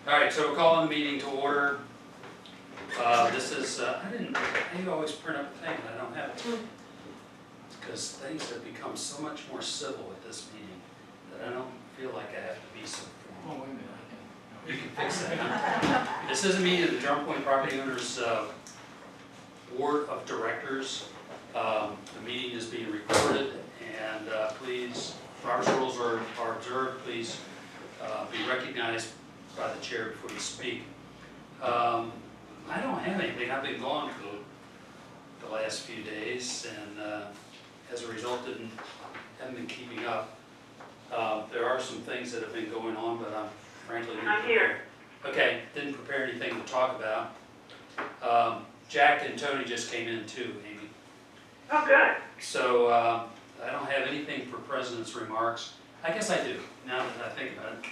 All right, so we're calling the meeting to order. This is, I always print up a thing, and I don't have it. Because things have become so much more civil at this meeting that I don't feel like I have to be so formal. Oh, wait a minute. You can fix that, huh? This is a meeting of the Drum Point Property Owners Board of Directors. The meeting is being recorded, and please, Robert's rules are observed. Please be recognized by the chair before you speak. I don't have anything. I've been gone for the last few days, and as a result, haven't been keeping up. There are some things that have been going on, but I'm frankly I'm here. Okay, didn't prepare anything to talk about. Jack and Tony just came in too, Amy. Oh, good. So I don't have anything for President's remarks. I guess I do, now that I think about it.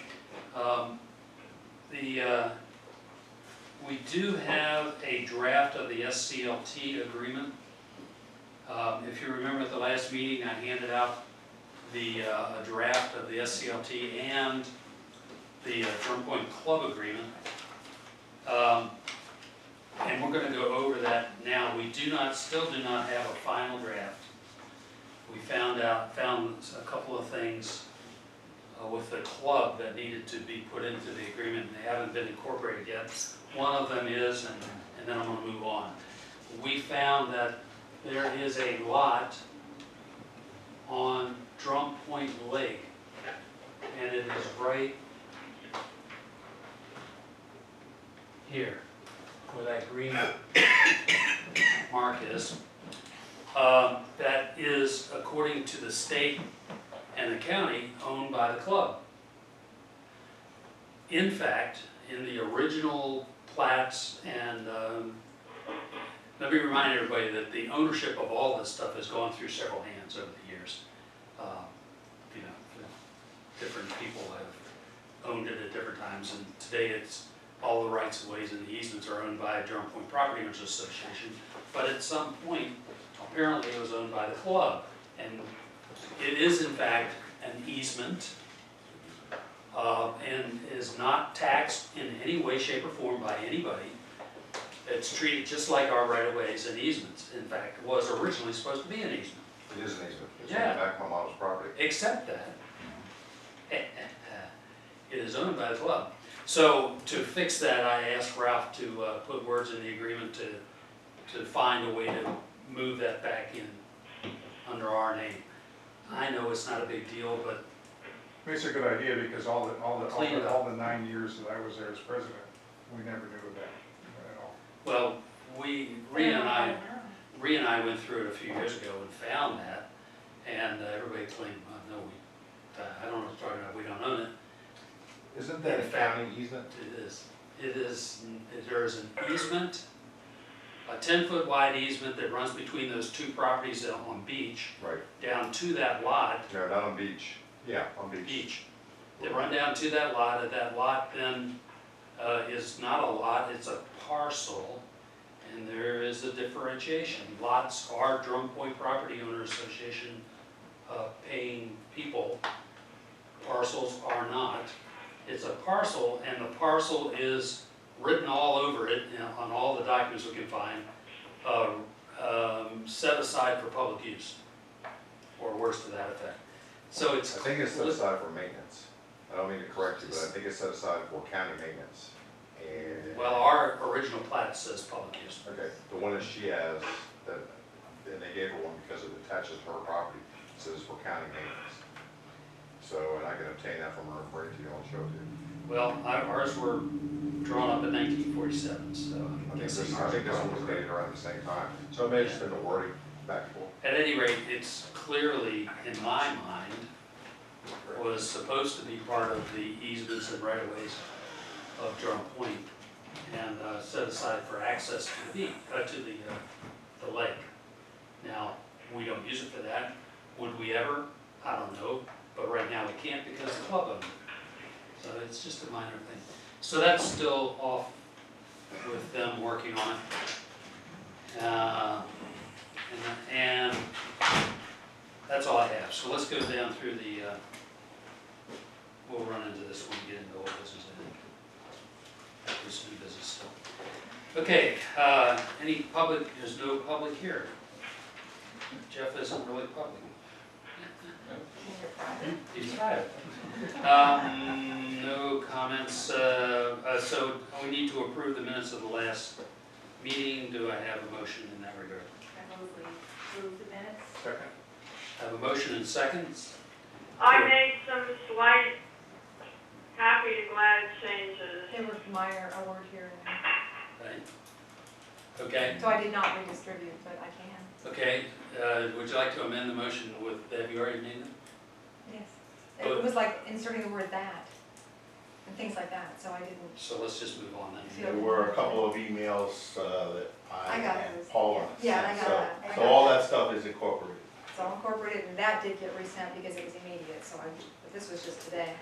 We do have a draft of the SCLT agreement. If you remember at the last meeting, I handed out a draft of the SCLT and the Drum Point Club agreement. And we're going to go over that now. We still do not have a final draft. We found a couple of things with the club that needed to be put into the agreement, and they haven't been incorporated yet. One of them is, and then I'm going to move on. We found that there is a lot on Drum Point Lake, and it is right here, where that green mark is. That is, according to the state and the county, owned by the club. In fact, in the original plats, and let me remind everybody that the ownership of all this stuff has gone through several hands over the years. You know, different people have owned it at different times, and today it's all the rights of ways and the easements are owned by Drum Point Property Owners Association. But at some point, apparently it was owned by the club, and it is in fact an easement, and is not taxed in any way, shape, or form by anybody. It's treated just like our right-of-ways and easements. In fact, it was originally supposed to be an easement. It is an easement. It's Yeah. on the back of my mom's property. Except that it is owned by the club. So to fix that, I asked Ralph to put words in the agreement to find a way to move that back in under our name. I know it's not a big deal, but It's a good idea because all Clean it up. the 9 years that I was there as president, we never knew of that at all. well, Rhea and I went through it a few years ago and found that, and everybody claimed, well, no, I don't know what you're talking about, we don't own it. Isn't that a county easement? It is, there is an easement, a 10-foot wide easement that runs between those two properties on Beach, Right. down to that lot, No, not on Beach. Yeah, on Beach. They run down to that lot, and that lot then is not a lot, it's a parcel, and there is a differentiation. Lots are Drum Point Property Owner Association paying people, parcels are not. It's a parcel, and the parcel is written all over it, you know, on all the documents we can find, set aside for public use, or words to that effect. So I think it's set aside for maintenance. I don't mean to correct you, but I think it's set aside for county maintenance. And well, our original plat says public use. okay, the one that she has, that, and they gave her one because it attaches to her property, says for county maintenance. So, and I can obtain that from her and bring it to you, I'll show it to you. Well, ours were drawn up in 1947, so I think this one was dated around the same time. So maybe just been the wording back and forth. at any rate, it's clearly, in my mind, was supposed to be part of the easements and right-of-ways of Drum Point, and set aside for access to the beach, the lake. Now, we don't use it for that. Would we ever? I don't know. But right now we can't because the club owns it. So it's just a minor thing. So that's still off with them working on it. And that's all I have. So let's go down through the, we'll run into this when we get into old business, I think. this new business still. Okay, any public, there's no public here. Jeff isn't really public. He's private. No comments, so we need to approve the minutes of the last meeting. Do I have a motion in that regard? I move we approve the minutes. Second. I have a motion and seconds. I made some slight happy to glad changes. There was minor award here and there. Right. Okay, So I did not redistribute, but I can. okay, would you like to amend the motion with, have you already made it? Yes. But- It was like inserting the word that and things like that, so I didn't. So let's just move on then. feel- There were a couple of emails that I I got and those. Paula Yeah, I sent, got so, that. I so got all that. that stuff is incorporated. It's all incorporated, and that did get resent because it was immediate, so but this was just today.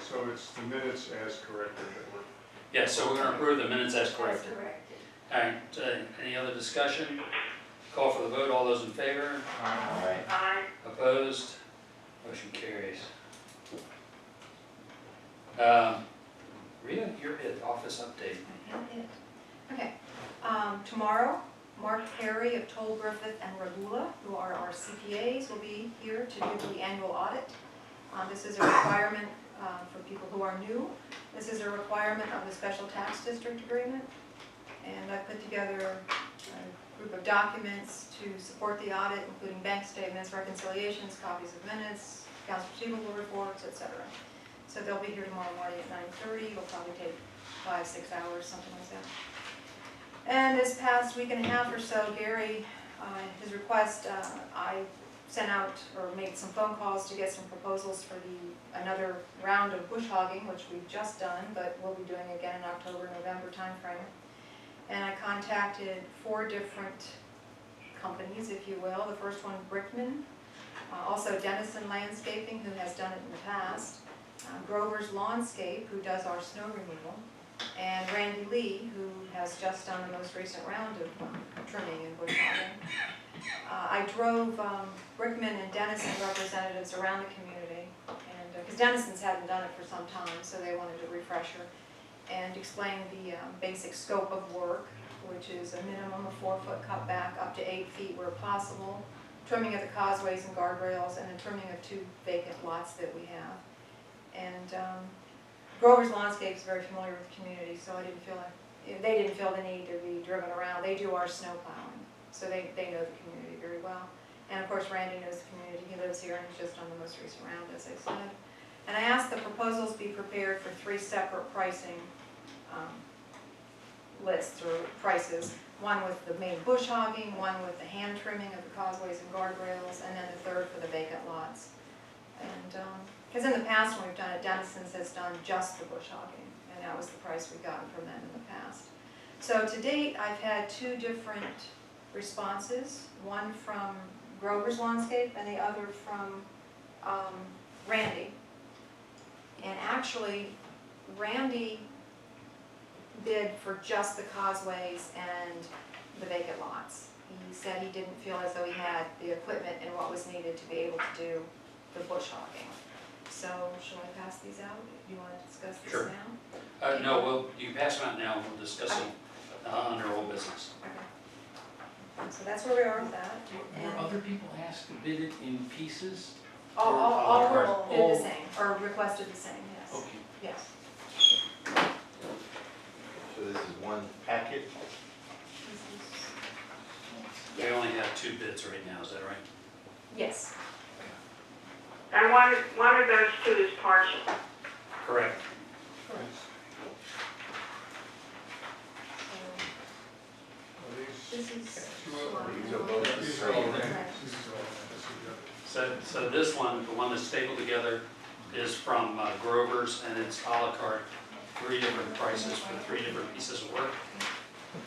So it's the minutes as corrected that were. Yeah, so we're gonna approve the minutes as corrected. corrected. All right, any other discussion? Call for the vote, all those in favor? Alright. I, Opposed? Motion carries. Rita, you're it, office update. I have it. Okay, tomorrow, Mark Perry of Toll Griffith and Regula, who are our CPAs, will be here to do the annual audit. This is a requirement for people who are new. This is a requirement of the special tax district agreement. And I put together a group of documents to support the audit, including bank statements, reconciliations, copies of minutes, accounts receivable reports, etc. So they'll be here tomorrow morning at 9:30. It'll probably take 5-6 hours, something like that. And this past week and a half or so, Gary, his request, I sent out or made some phone calls to get some proposals for another round of bush hogging, which we've just done, but we'll be doing again in October, November timeframe. And I contacted 4 different companies, if you will. The first one, Brickman, also Dennison Landscaping, who has done it in the past, Grover's Lawnscape, who does our snow removal, and Randy Lee, who has just done the most recent round of trimming and bush hogging. I drove Brickman and Dennison representatives around the community, and because Dennison's hadn't done it for some time, so they wanted a refresher, and explain the basic scope of work, which is a minimum of 4-foot cutback up to 8 feet where possible, trimming of the causeways and guardrails, and then trimming of 2 vacant lots that we have. And Grover's Landscape is very familiar with the community, so I didn't feel like, they didn't feel the need to be driven around. They do our snow plowing, so they know the community very well. And of course, Randy knows the community. He lives here and he's just on the most recent round, as I said. And I asked the proposals be prepared for 3 separate pricing lists or prices. One with the main bush hogging, one with the hand trimming of the causeways and guardrails, and then the third for the vacant lots. And because in the past when we've done it, Dennison's has done just the bush hogging, and that was the price we've gotten from them in the past. So to date, I've had 2 different responses, one from Grover's Landscape and the other from Randy. And actually, Randy bid for just the causeways and the vacant lots. He said he didn't feel as though he had the equipment and what was needed to be able to do the bush hogging. So, shall I pass these out? Do you want to discuss this Sure. now? No, you pass them out now and we'll discuss them under old business. Okay. So that's where we are with that. Were other people asked to bid it in pieces? All were All- did the same, or requested the same, yes. Okay. Yes. So this is one packet. We only have 2 bids right now, is that right? Yes. and one of those 2 is partial. Correct. Are these This is. two of them? These are both the These are all same. right. Right. This is all right. This is the other. So this one, the one that's stapled together, is from Grover's, and it's a la carte, 3 different prices for 3 different pieces of work.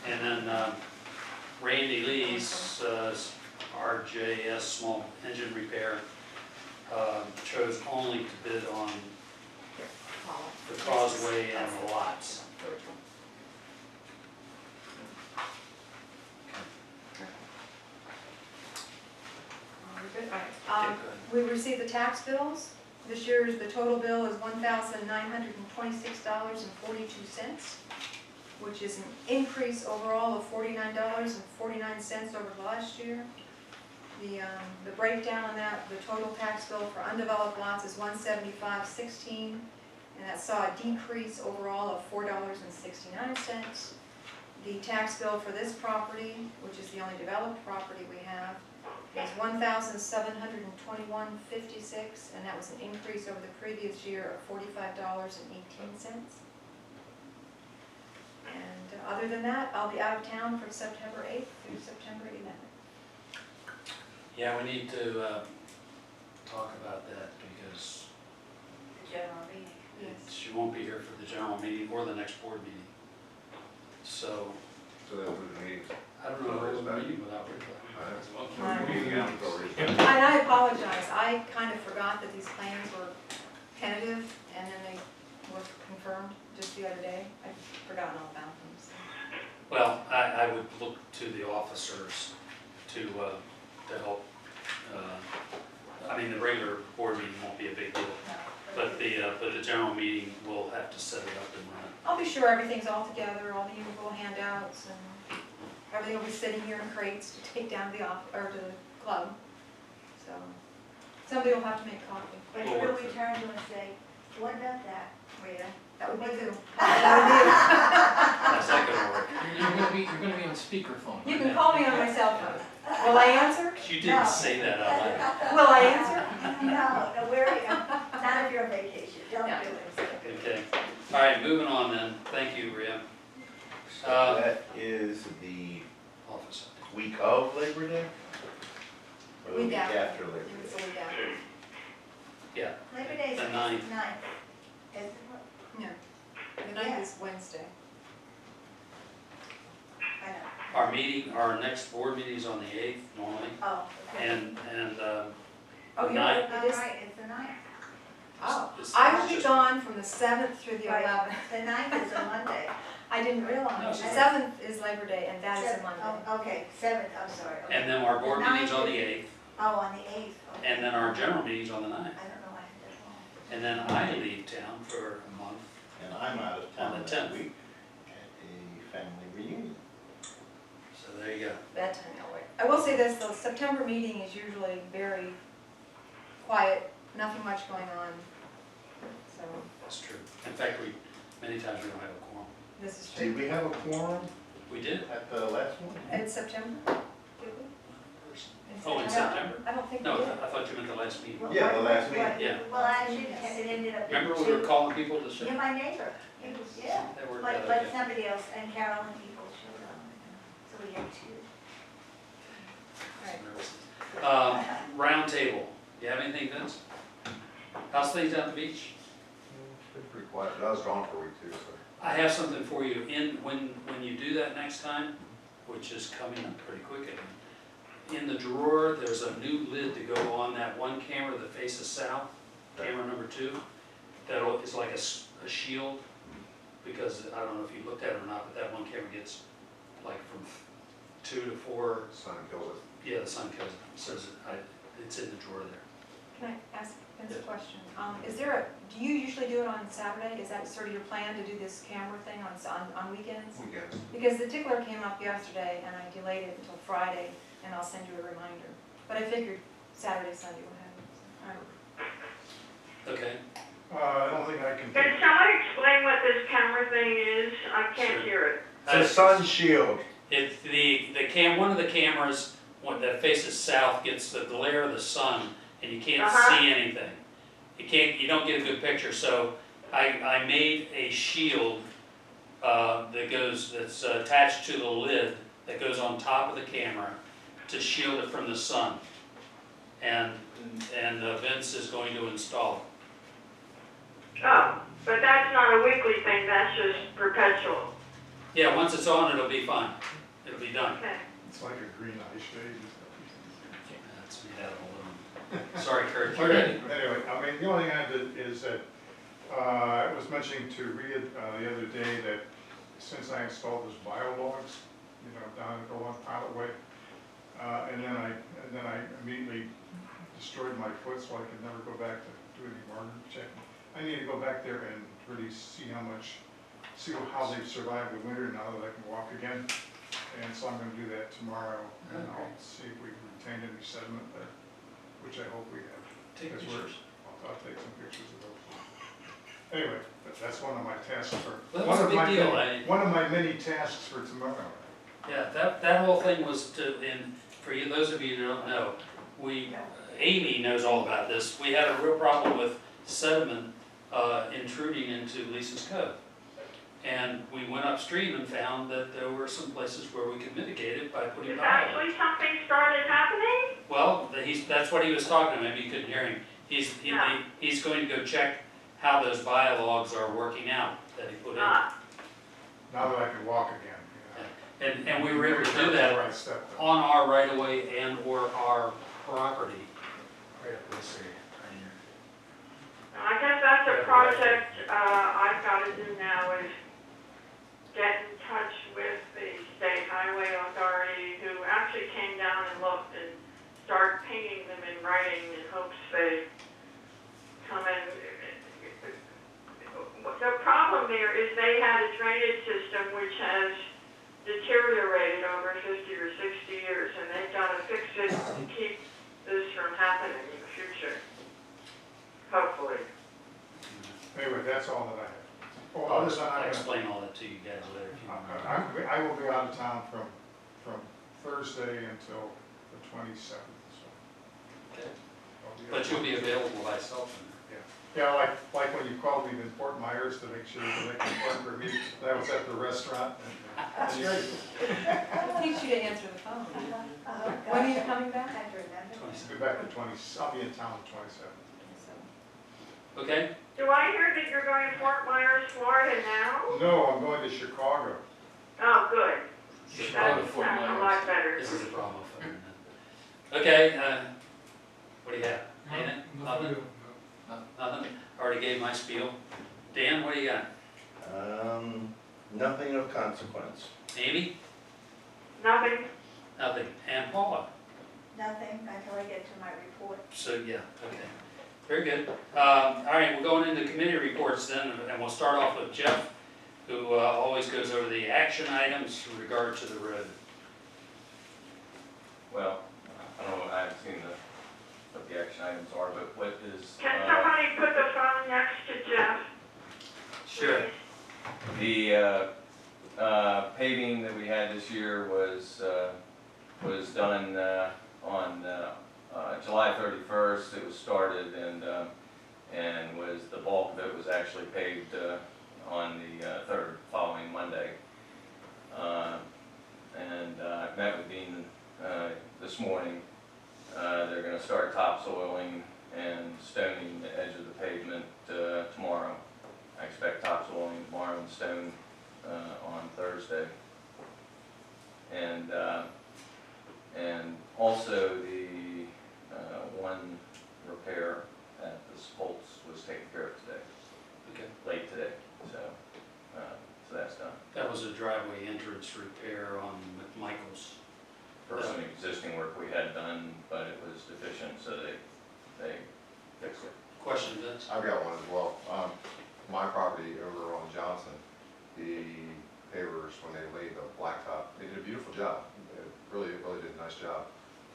And then Randy Lee's RJS Small Engine Repair chose only to bid on the causeway and the lots. We're good, all right. Okay, go ahead. We received the tax bills. This year's, the total bill is $1,926.42. which is an increase overall of $49.49 over last year. The breakdown on that, the total tax bill for undeveloped lots is $175.16, and that saw a decrease overall of $4.69. The tax bill for this property, which is the only developed property we have, is $1,721.56, and that was an increase over the previous year of $45.18. And other than that, I'll be out of town from September 8th through September 11th. Yeah, we need to talk about that because General meeting. Yes. she won't be here for the general meeting or the next board meeting. So, So that's what it means. I don't know where we're meeting without Rick. Meeting out until we- And I apologize, I kind of forgot that these plans were tentative, and then they were confirmed just the other day. I'd forgotten all about them, so. Well, I would look to the officers to help. I mean, the regular board meeting won't be a big deal, but the general meeting will have to set it up and run it. I'll be sure everything's all together, all the usual handouts, and everything will be sitting here in crates to take down to the to the club. So, somebody will have to make coffee. But you'll return to and say, what about that? Rita, that would be you. How's that gonna work? You're gonna be on speakerphone. You can call me on my cell phone. Will I answer? You didn't say that out loud. Will I answer? No, not if you're on vacation, don't do it. Okay. All right, moving on then. Thank you, Rhea. So that is the Office. week of Labor Day? Or the Week week after. after Labor It's a Day? week after. Yeah. Labor Day is The the 9th. 9th. Is it? No, the night is Wednesday. I know. Our next board meeting is on the 8th normally, Oh, okay. and Oh, The you're ninth. right, All it is. right, it's the 9th. Oh, It's- I it's will be just- gone from the 7th through the Right. 11th. The 9th is a Monday. I didn't realize. No, The it's- 7th is Labor Day, and that is a Seven- Monday. oh, okay, 7th, I'm sorry. Okay. And then our board The meeting's 9th on the is- 8th, Oh, on the 8th. Okay. and then our general meeting's on the 9th. I don't know, I had that wrong. And then I leave town for a month. And I'm out of On town the that 10th. week at a family reunion. So there you go. That time, I'll wait. I will say this, the September meeting is usually very quiet, nothing much going on. So, That's true. In fact, many times we don't have a quorum. this is Did true. we have a quorum We did. at the last one? In September? Did we? Oh, in September? I don't think we No, did. I thought you meant the last meeting. Well, Yeah, the what- last what- meeting. Yeah. Well, actually, it ended up. Remember we being were two. calling people to show? You're my neighbor. It was, yeah. That worked But, out but okay. somebody else, and Carol and people showed up. So we had two. Right. Round table. You have anything, Vince? How's things down at the beach? It's been pretty quiet, but I was gone for a week too, so. I have something for you. When you do that next time, which is coming up pretty quick, I think, in the drawer, there's a new lid to go on that one camera that faces south, camera number 2. That is like a shield, because I don't know if you looked at it or not, but that one camera gets like from 2 to 4. Sun kills it. Yeah, the sun kills it. Says it's in the drawer there. Can I ask Vince a Yes. question? Do you usually do it on Saturday? Is that sort of your plan to do this camera thing on weekends? Weekends. Because the tickler came up yesterday and I delayed it until Friday, and I'll send you a reminder. But I figured Saturday, Sunday would happen. All right. Okay. I don't think I can. Can someone explain what this camera thing is? I Sure. can't hear it. It's a sun shield. It's one of the cameras that faces south gets the glare of the sun, and you can't see anything. You don't get a good picture. So I made a shield that's attached to the lid that goes on top of the camera to shield it from the sun. And Vince is going to install it. Oh, but that's not a weekly thing, that's just perpetual. Yeah, once it's on, it'll be fine. It'll be done. Okay. It's like a green eye shade. That's made out of aluminum. Sorry, Kurt. Okay, anyway, I mean, the only thing I did is that, I was mentioning to Rhea the other day that since I installed this biologs, down at the one Pilot Way, and then I immediately destroyed my foot, so I could never go back to do any more checking. I need to go back there and really see how much see how they've survived the winter now that I can walk again. And so I'm gonna do that tomorrow, and I'll see if we've retained any sediment there, which I hope we have. Take Because we're- pictures. I'll take some pictures of those. Anyway, that's one of my tasks for, That one was a of big my, deal. one of my many tasks for tomorrow. Yeah, that whole thing was to, and for you, those of you who don't know, Amy knows all about this. We had a real problem with sediment intruding into Lisa's Cove. And we went upstream and found that there were some places where we could mitigate it by putting Is biologs. actually something started happening? Well, that's what he was talking about, maybe you couldn't hear him. Yeah. He's going to go check how those biologs are working out that he put in. Ah, Now that I can walk again, you know. And we were able to do That's that the right step, though. on our right of way and or our property. Right up this area, right here. I guess that's a project, I've gotta do now is get in touch with the state highway authority who actually came down and looked and started painting them in writing in hopes they come in. The problem there is they had a drainage system which has deteriorated over 50 or 60 years, and they've got to fix it to keep this from happening in the future, hopefully. Anyway, that's all that I have. Oh, I'll other than I'm gonna- explain all that to you guys later if you want. I will be out of town from Thursday until the 27th, so. Okay. I'll be But you'll be available by cell phone. Yeah, like when you called me in Fort Myers to make sure that they confirmed for me, that was at the restaurant. That's right. It takes you to answer the phone. When are you coming back? I have to remember. Be back the 20, I'll be in town the 27th. Okay? Do I hear that you're going to Fort Myers, Florida now? No, I'm going to Chicago. Oh, good. Chicago, That Fort sounds a Myers. lot better. This is a drama phone. Okay, what do you have? Anything? Nothing? Nothing? Already gave my spiel. Dan, what do you got? Nothing of consequence. Amy? Nothing? Nothing. And Paula? Nothing until I get to my report. So, yeah, okay. Very good. All right, we're going into committee reports then, and we'll start off with Jeff, who always goes over the action items in regard to the road. Well, I don't know, I haven't seen what the action items are, but what is, Can somebody put the phone next to Jeff? Sure. please? the paving that we had this year was done on July 31st. It was started and was, the bulk of it was actually paved on the third following Monday. And I met with Dean this morning. They're going to start topsoiling and stoning the edge of the pavement tomorrow. I expect topsoiling tomorrow and stone on Thursday. And also the one repair at the Spolts was taken care of today, Okay. late today, so that's done. That was a driveway entrance repair on McMichael's. For some existing work we had done, but it was deficient, so they fixed it. Question, Vince? I've got one as well. My property over on Johnson, the pavers, when they laid the blacktop, they did a beautiful job. They really did a nice job.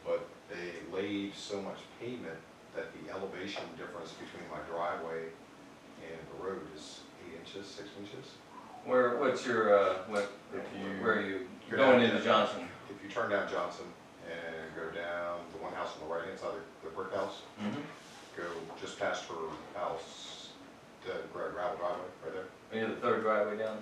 But they laid so much pavement that the elevation difference between my driveway and the road is 8 inches, 6 inches. What's your, where are you, going into Johnson? If you turn down Johnson and go down the one house on the right-hand side, the brick house, go just past her house, the gravel driveway right there. Are you the third driveway down?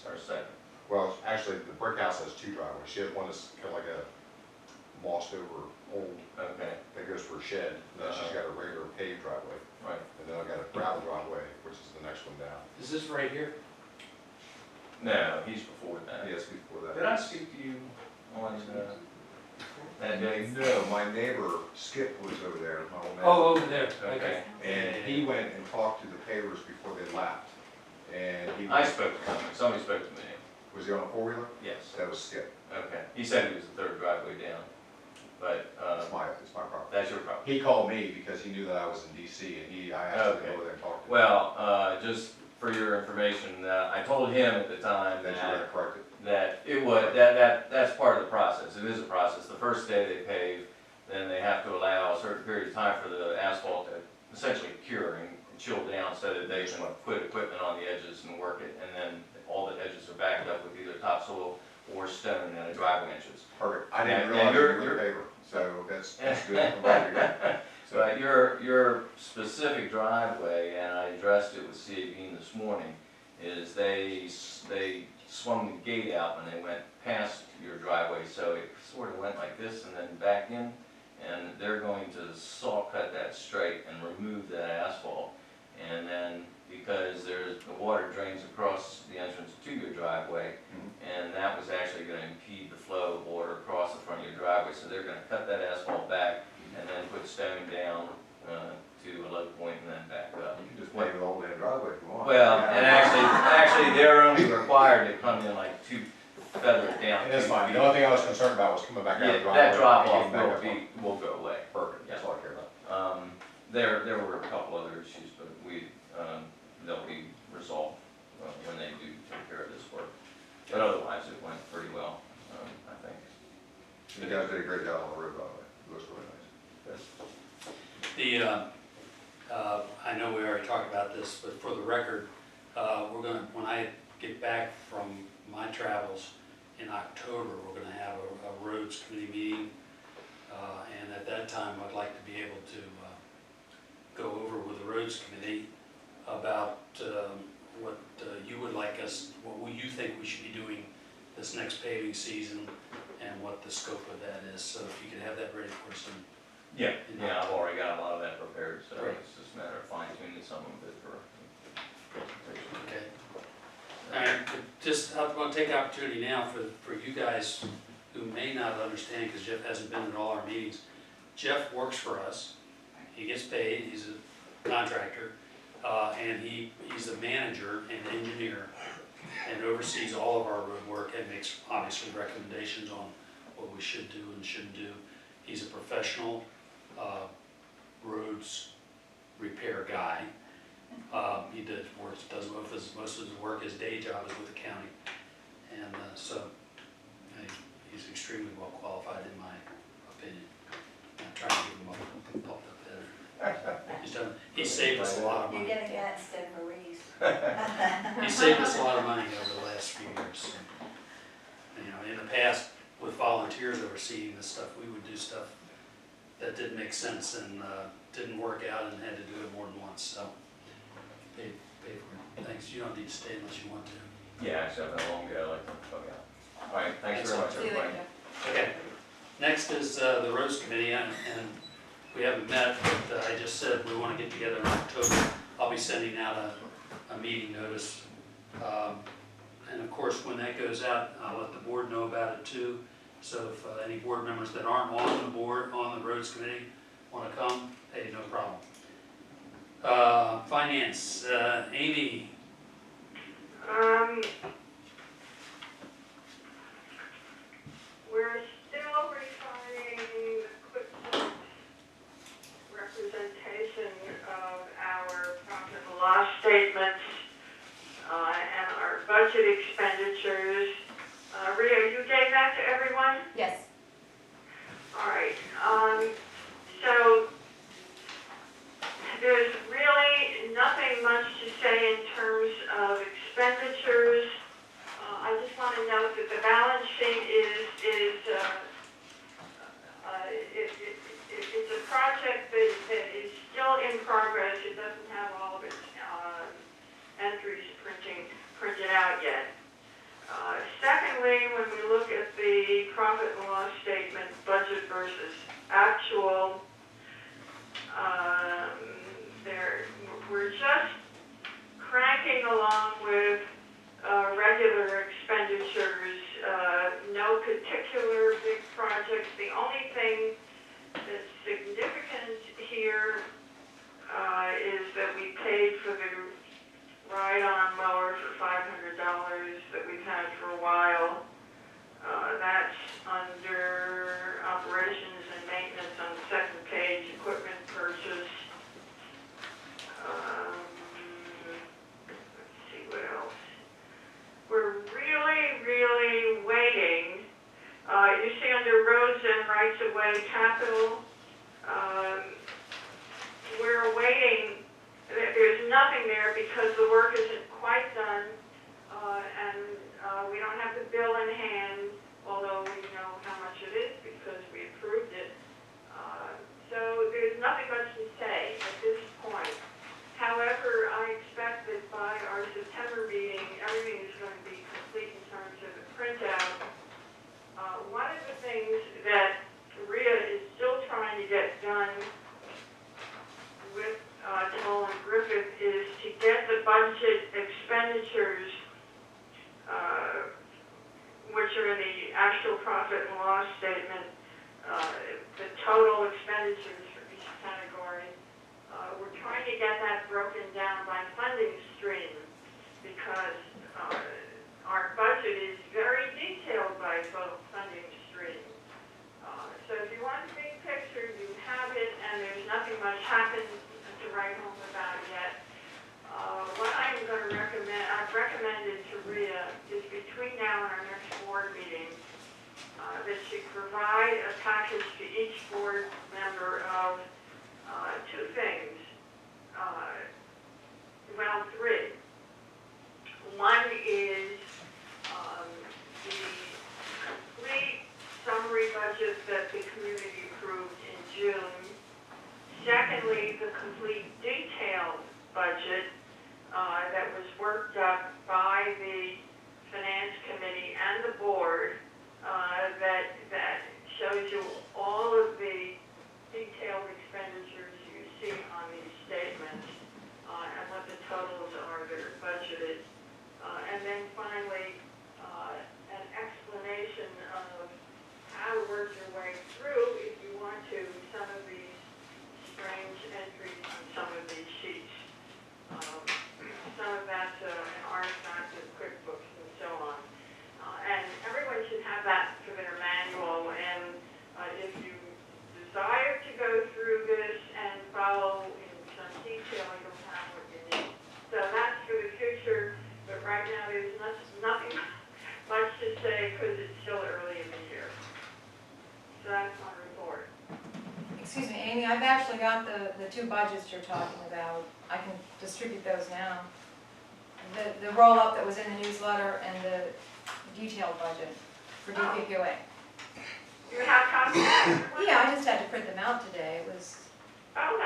Or second? Well, actually, the brick house has two driveways. She has one that's kind of like a mossed over old, Okay, that goes for a shed. And then she's got a regular paved driveway. right. And then I've got a gravel driveway, which is the next one down. Is this right here? No, he's before that. Yes, before that. Did I speak to you on that day? No, my neighbor Skip was over there, my old neighbor. Oh, over there, okay. Okay. And he went and talked to the pavers before they left. And he, I spoke to somebody spoke to me. was he on a four-wheeler? Yes. That was Skip. Okay. He said he was the third driveway down, but It's my property. that's your problem. He called me because he knew that I was in DC and I asked him to go over there and talk to him. Well, just for your information, I told him at the time Then you're gonna correct it. that it would, that's part of the process. It is a process. The first day they pave, then they have to allow a certain period of time for the asphalt to essentially cure and chill down so that they can put equipment on the edges and work it. And then all the edges are backed up with either topsoil or stone and a driveway entrance. Perfect. I And- didn't and realize you you're- were in favor, so that's good. I'm glad you're good. So, But your specific driveway, and I addressed it with CAV this morning, is they swung the gate out when they went past your driveway, so it sort of went like this and then back in, and they're going to saw cut that straight and remove that asphalt. And then, because the water drains across the entrance to your driveway, and that was actually gonna impede the flow of water across the front of your driveway, so they're gonna cut that asphalt back and then put stone down to a low point and then back up. you can just pave the whole damn driveway if you want. Well, and actually, they're only required to come in like 2 feathers down. And that's 2 fine. feet. The only thing I was concerned about was coming back out of the Yeah, driveway. that drop off and getting back up. will go away. Perfect, that's all I care about. There were a couple other issues, but they'll be resolved when they do take care of this work. But otherwise, it went pretty well, I think. You guys did a great job on the road, by the way. It looks really nice. I know we already talked about this, but for the record, when I get back from my travels in October, we're gonna have a roads committee meeting. And at that time, I'd like to be able to go over with the roads committee about what you would like us, what you think we should be doing this next paving season and what the scope of that is. So if you could have that ready for us. Yeah, I've already got a lot of that prepared, so Great. it's just a matter of fine tuning some of it for presentation. Okay. All right, just, I want to take the opportunity now for you guys who may not understand, because Jeff hasn't been at all our meetings. Jeff works for us, he gets paid, he's a contractor, and he's a manager and engineer, and oversees all of our road work and makes obviously recommendations on what we should do and shouldn't do. He's a professional roads repair guy. He does most of his work, his day job is with the county. And so he's extremely well qualified in my opinion. I'm trying to give him a pump up there. He saved us a lot of You're money. getting that instead of Marie's. He saved us a lot of money over the last few years. You know, in the past, with volunteers overseeing this stuff, we would do stuff that didn't make sense and didn't work out and had to do it more than once, so pay for it. Thanks, you don't need to stay unless you want to. Yeah, actually, I've been a long day, I like to bug out. All right, thanks very much, See you everybody. later. Okay, next is the roads committee, and we haven't met, but I just said we want to get together in October. I'll be sending out a meeting notice. And of course, when that goes out, I'll let the board know about it too. So if any board members that aren't on the board, on the roads committee, want to come, hey, no problem. Finance, Amy. We're still refining the QuickBooks representation of our profit and loss statements and our budget expenditures. Rita, you gave that to everyone? Yes. All right. So there's really nothing much to say in terms of expenditures. I just want to note that the balance sheet it's a project that is still in progress. It doesn't have all of its entries printed out yet. Secondly, when we look at the profit and loss statement, budget versus actual, we're just cranking along with regular expenditures, no particular big projects. The only thing that's significant here is that we paid for the ride-on mower for $500 that we've had for a while. That's under operations and maintenance on the second page, equipment purchase. Let's capital. We're waiting, there's nothing there because the work isn't quite done, and we don't have the bill in hand, although we know how much it is because we approved it. So there's nothing much to say at this point. However, I expect that by our September meeting, everything is going to be complete in terms of the printout. One of the things that Rhea is still trying to get done with Toll and Griffith is to get the budget expenditures, which are in the actual profit and loss statement, the total expenditures for each category. We're trying to get that broken down by funding stream because our budget is very detailed by funding stream. So if you want the big picture, you have it, and there's nothing much happened to write home about yet. What I'm going to recommend, I've recommended to Rhea, is between now and our next board meeting, that she provide a package to each board member of two things. Well, three. One is the complete summary budget that the community approved in June. Secondly, the complete detailed budget that was worked up by the Finance Committee and the board that shows you all of the detailed expenditures you see on these statements and what the totals are that are budgeted. And then finally, an explanation of how to work your way through, if you want to, some of these strange entries on some of these sheets. Some of that's an artifact of QuickBooks and so on. And everyone should have that for their manual, and if you desire to go through this and follow in some detail, you'll have what you need. So that's for the future, but right now there's nothing much to say because it's still early in the year. So that's my report. Excuse me, Amy, I've actually got the two budgets you're talking about. I can distribute those now. The roll-up that was in the newsletter and the detailed budget for DPPOA. You have copies? Yeah, I just had to print them out today. It was, Oh,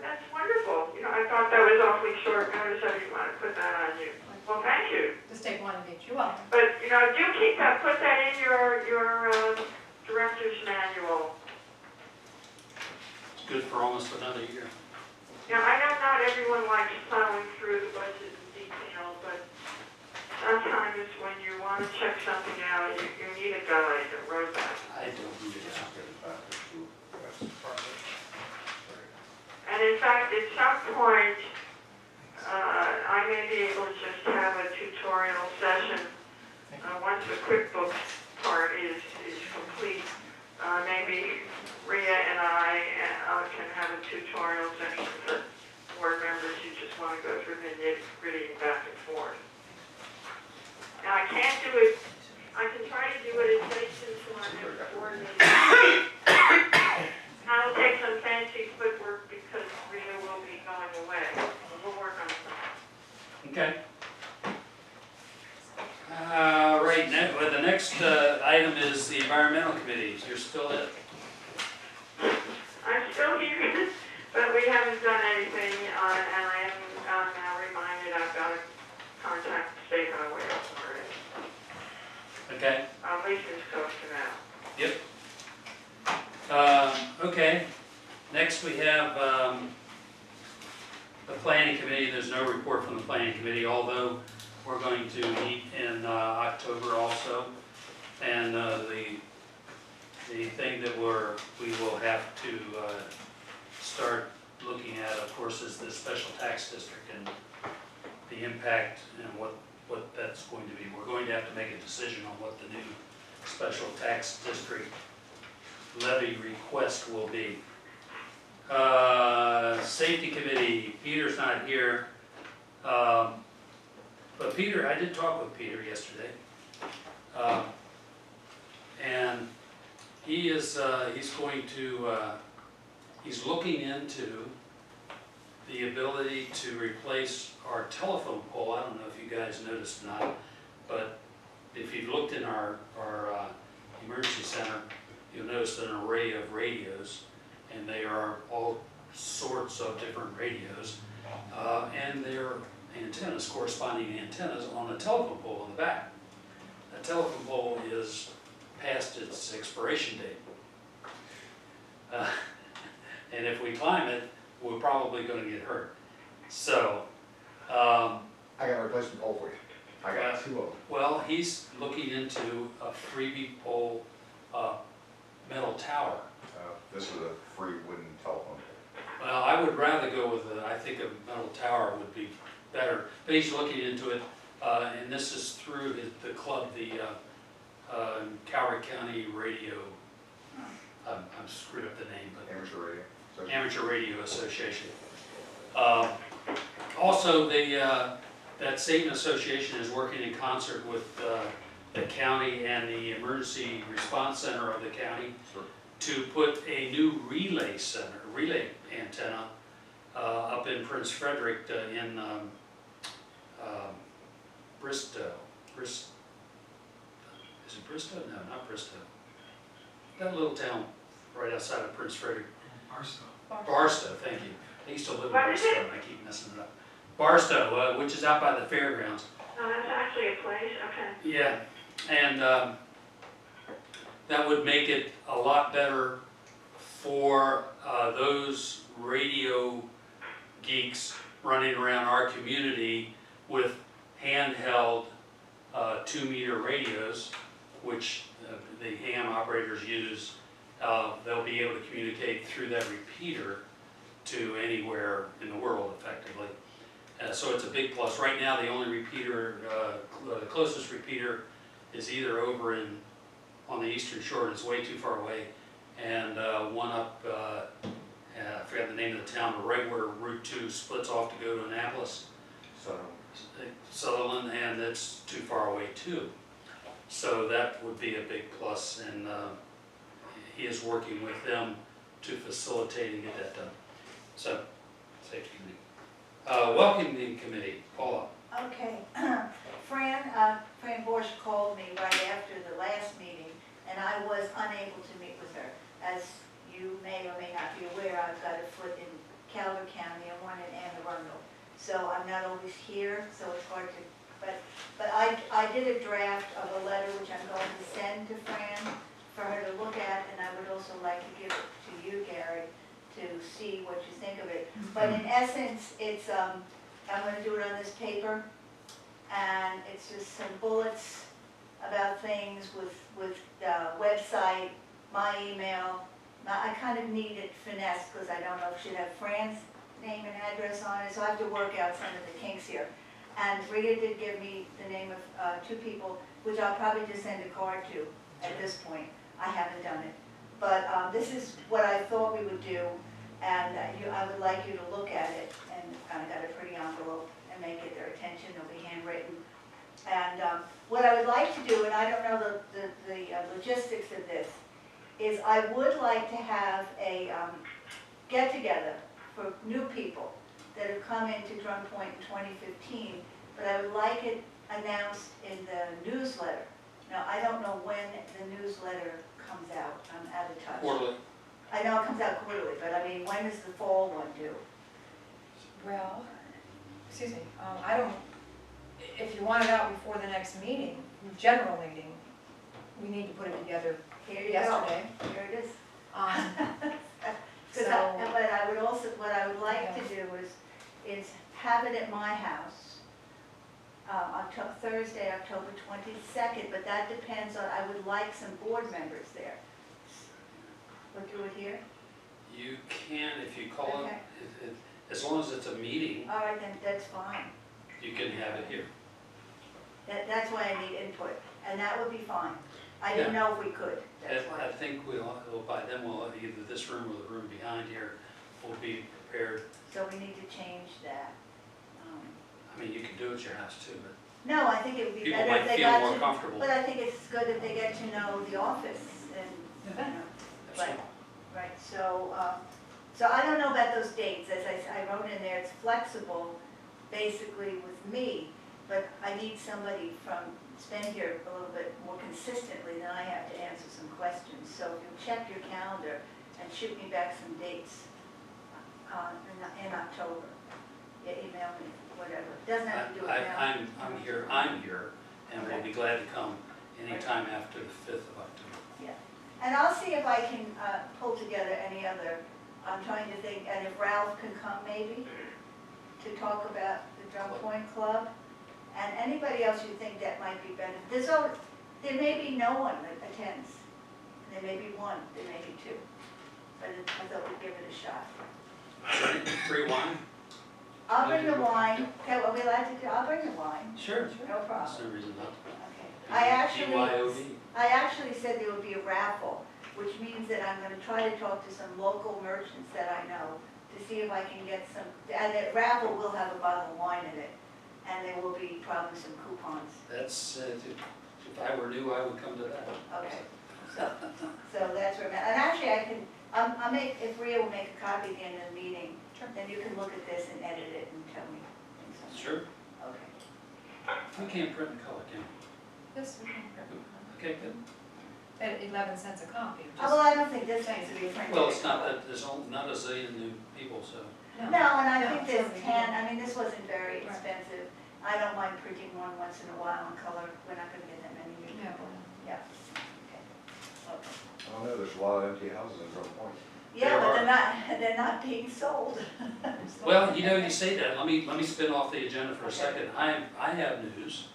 that's wonderful. You know, I thought that was awfully short notice. I didn't want to put that on you. Well, thank you. just take one of each. You're welcome. But, you know, do keep that, put that in your director's manual. It's good for almost another year. Now, I know not everyone likes plowing through the budget in detail, but sometimes when you want to check something out, you need a guide that wrote that. I don't need it. That's part of it. And in fact, at some point, I may be able to just have a tutorial session. Once the QuickBooks part is complete, maybe Rhea and I can have a tutorial session for board members who just want to go through the nitty-gritty back and forth. Now, I can't do it, I can try to do it adjacent to our next board meeting. I'll take some fancy footwork because Rhea will be going away. We'll work on something. Okay. Right, well, the next item is the environmental committee. You're still it. I'm still here, but we haven't done anything, and I am now reminded I've got to contact the state highway authority. Okay. At least it's close to now. Yep. Okay. Next we have the planning committee. There's no report from the planning committee, although we're going to meet in October also. And the thing that we will have to start looking at, of course, is the special tax district and the impact and what that's going to be. We're going to have to make a decision on what the new special tax district levy request will be. Safety committee, Peter's not here. But Peter, I did talk with Peter yesterday. And He is, he's going to, he's looking into the ability to replace our telephone pole. I don't know if you guys noticed or not, but if you've looked in our emergency center, you'll notice an array of radios, and they are all sorts of different radios, and their antennas, corresponding antennas on the telephone pole in the back. The telephone pole is past its expiration date. And if we climb it, we're probably going to get hurt. So, I got a replacement pole for you. I got 2 of them. well, he's looking into a freebie pole metal tower. This is a free wooden telephone pole. Well, I would rather go with I think a metal tower would be better, but he's looking into it, and this is through the club, the Coward County Radio, I'm screwed up the name, but Amateur radio. So Amateur Radio Association. Also, that same association is working in concert with the county and the emergency response center of the county Sure. to put a new relay antenna up in Prince Frederick in Bristow. Is it Bristow? No, not Bristow. That little town right outside of Prince Frederick. Barstow, thank you. I used to live in What is Barstow it? and I keep messing it up. Barstow, which is out by the fairgrounds. Oh, that's actually a place, okay. Yeah, and that would make it a lot better for those radio geeks running around our community with handheld 2-meter radios, which the ham operators use. They'll be able to communicate through that repeater to anywhere in the world effectively. So it's a big plus. Right now, the only repeater, the closest repeater is either over on the eastern shore, and it's way too far away, and one up, I forgot the name of the town, but right where Route 2 splits off to go to Annapolis, So Sutherland, and it's too far away too. So that would be a big plus, and he is working with them to facilitate and get that done. So, safety committee. Welcoming committee, Paula. Okay, Fran Borsch called me right after the last meeting, and I was unable to meet with her. As you may or may not be aware, I've got a foot in Calvert County and one in Anne Arundel. So I'm not always here, so it's hard to, but I did a draft of a letter which I'm going to send to Fran for her to look at, and I would also like to give it to you, Gary, to see what you think of it. But in essence, it's, I'm going to do it on this paper, and it's just some bullets about things with website, my email. I kind of need it finessed because I don't know if it should have Fran's name and address on it, so I have to work out some of the kinks here. And Rita did give me the name of 2 people, which I'll probably just send a card to at this point. I haven't done it. But this is what I thought we would do, and I would like you to look at it, and I got a pretty envelope, and make it their attention. It'll be handwritten. And what I would like to do, and I don't know the logistics of this, is I would like to have a get-together for new people that have come into Drum Point in 2015, but I would like it announced in the newsletter. Now, I don't know when the newsletter comes out. I'm out of touch. Quarterly. I know it comes out quarterly, but I mean, when does the fall one due? Well, excuse me, I don't, if you want it out before the next meeting, general meeting, we need to put it together Here you yesterday. go. Here it is. So, But I would also, what I would like to do is have it at my house, Thursday, October 22nd, but that depends on, I would like some board members there. We'll do it here? You can, if you call Okay. it, as long as it's a meeting, All right, then that's fine. you can have it here. That's why I need input, and that would be fine. I didn't know if we could, that's I why. think by then we'll, either this room or the room behind here will be prepared. So we need to change that. I mean, you can do it at your house too, but No, I think it would be people better might if they feel got more to, comfortable. but I think it's good if they get to know the office and November. Right, right, so, so I don't know about those dates, as I wrote in there, it's flexible, basically with me, but I need somebody it's been here a little bit more consistently than I have to answer some questions, so if you check your calendar and shoot me back some dates in October, yeah, email me, whatever, doesn't have to do it now. I'm here, and we'll be glad to come anytime after the 5th of October. Yeah, and I'll see if I can pull together any other, I'm trying to think, and if Ralph can come maybe to talk about the Drum Point Club, and anybody else you think that might be better. There may be no one that attends. There may be one, there may be two, but I thought we'd give it a shot. Free wine? I'll bring the wine, okay, are we allowed to do, I'll bring the wine, Sure. no There's problem. no reason not to. Okay. BYOD. I actually said there would be a raffle, which means that I'm gonna try to talk to some local merchants that I know to see if I can get some, and that raffle will have a bottle of wine in it, and there will be probably some coupons. That's, if I were new, I would come to that. Okay, so that's where, and actually I can, I'll make, if Rhea will make a copy at the end of the meeting, then you can look at this and edit it and tell me. things on it. Sure. Okay. We can't print in color, can we? Yes, we can. Okay, good. At 11 cents a copy. Oh, well, I don't think this needs to be a printed. Well, it's not that, there's not a zillion new people, so. No, and I No, think there's it's 10, I mean, this wasn't very Right. expensive. I don't mind printing one once in a while in color, we're not gonna get that many new Yeah. people. Yeah. Okay. Okay. I don't know, there's a lot of empty houses in Drum Point. Yeah, but There they're not being sold. Well, you know, you say that, let me spin off the agenda for a second. I have news.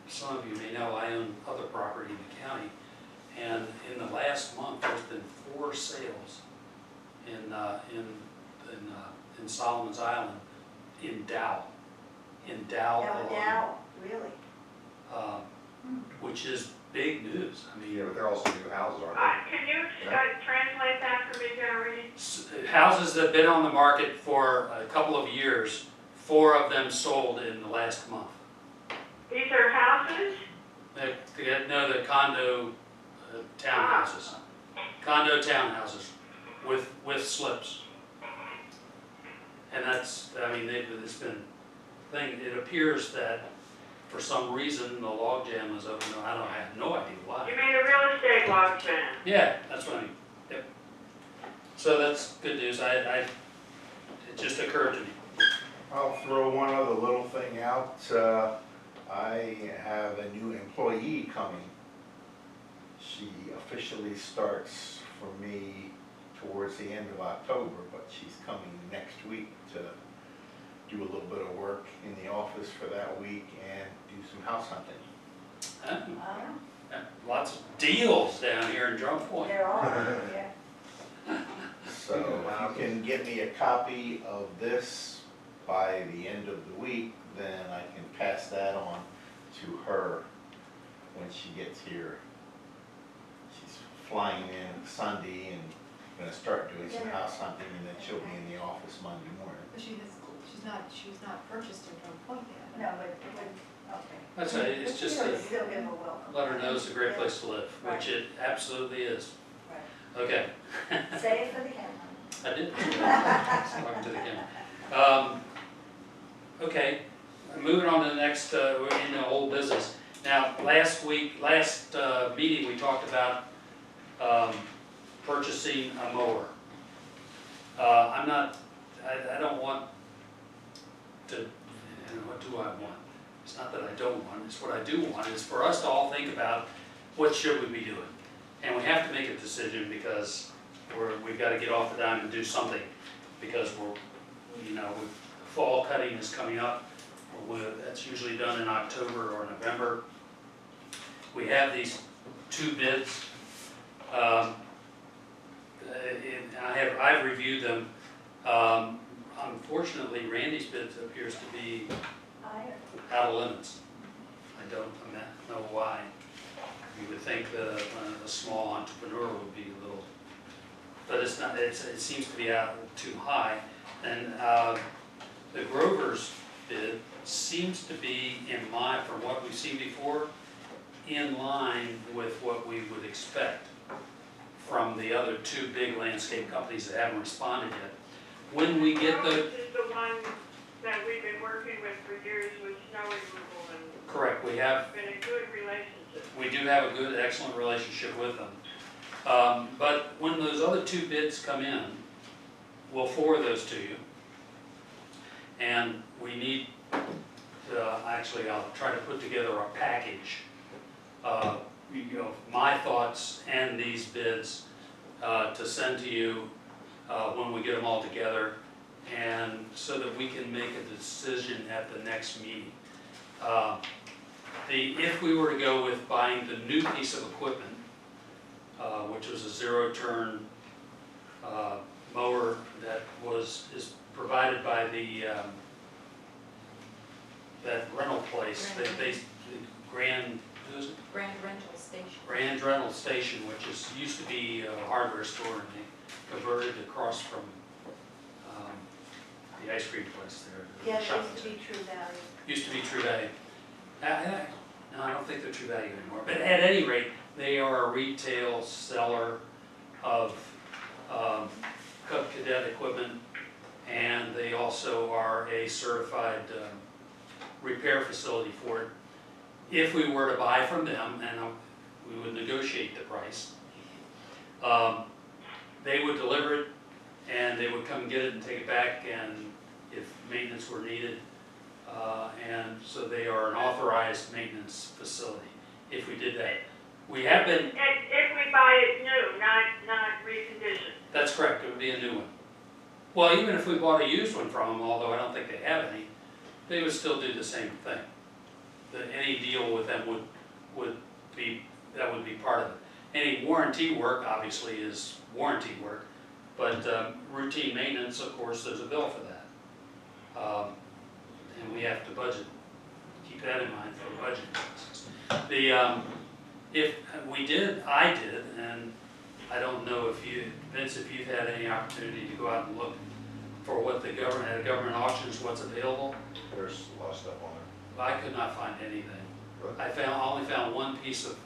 Some of you may know I own other property in the county, and in the last month, there's been 4 sales in Solomon's Island, in Dow alone. Now, really? Which is big news. I mean, Yeah, but they're also new houses, aren't they? Can you translate that for me, Gary? houses that have been on the market for a couple of years, 4 of them sold in the last month. These are houses? No, the condo townhouses. Condo townhouses with slips. And that's, I mean, it's been thing, it appears that for some reason the logjam is open. I have no idea why. You mean a real estate logjam? Yeah, that's what I mean. Yep. So that's good news. It just occurred to me. I'll throw one other little thing out. I have a new employee coming. She officially starts for me towards the end of October, but she's coming next week to do a little bit of work in the office for that week and do some house hunting. Lots of deals down here in Drum Point. There are, yeah. So if you can get me a copy of this by the end of the week, then I can pass that on to her when she gets here. She's flying in Sunday and gonna start doing some house hunting, and then she'll be in the office Monday morning. But she's not purchased in Drum Point yet. No, but, okay. That's right, it's just But to you know, still give them a welcome. let her know it's a great place to live, which it absolutely is. Right. Okay, Say it for the camera. I did. Talking to the camera. Okay, moving on to the next, we're in the old business. Now, last meeting, we talked about purchasing a mower. I don't want to, what do I want? It's not that I don't want, it's what I do want, is for us to all think about what should we be doing. And we have to make a decision because we've got to get off the dime and do something, because fall cutting is coming up. That's usually done in October or November. We have these 2 bids. I've reviewed them. Unfortunately, Randy's bid appears to be out of limits. I don't know why. You would think that a small entrepreneur would be a little, but it's not. It seems to be out too high. And the Grover's bid seems to be, from what we've seen before, in line with what we would expect from the other two big landscape companies that haven't responded yet. When we get Rose the, is the one that we've been working with for years with snow removal and correct, we have, been a good relationship. we do have a good, excellent relationship with them. But when those other two bids come in, we'll forward those to you. And we need, actually, I'll try to put together a package, my thoughts and these bids to send to you when we get them all together, and so that we can make a decision at the next meeting. If we were to go with buying the new piece of equipment, which was a zero-turn mower that is provided by the that rental place, the Grand, who is it? Grand Rental Station. Grand Rental Station, which used to be a hardware store, and they converted across from the ice cream place there. Yeah, it shopping used to be True Value. Used to be True Value. No, I don't think they're True Value anymore. But at any rate, they are a retail seller of Cub Cadet equipment, and they also are a certified repair facility for it. If we were to buy from them, and we would negotiate the price, they would deliver it, and they would come get it and take it back, and if maintenance were needed. And so they are an authorized maintenance facility, if we did that. We have been, If we buy it new, not reconditioned. that's correct, it would be a new one. Well, even if we bought a used one from them, although I don't think they have any, they would still do the same thing. Any deal with them would be part of it. Any warranty work, obviously, is warranty work, but routine maintenance, of course, there's a bill for that. And we have to budget, keep that in mind for budget purposes. If we did, I did, and I don't know if you, Vince, if you've had any opportunity to go out and look for what the government, at government auctions, what's available. There's a lot of stuff on there. I could not find anything. Really? I only found one piece of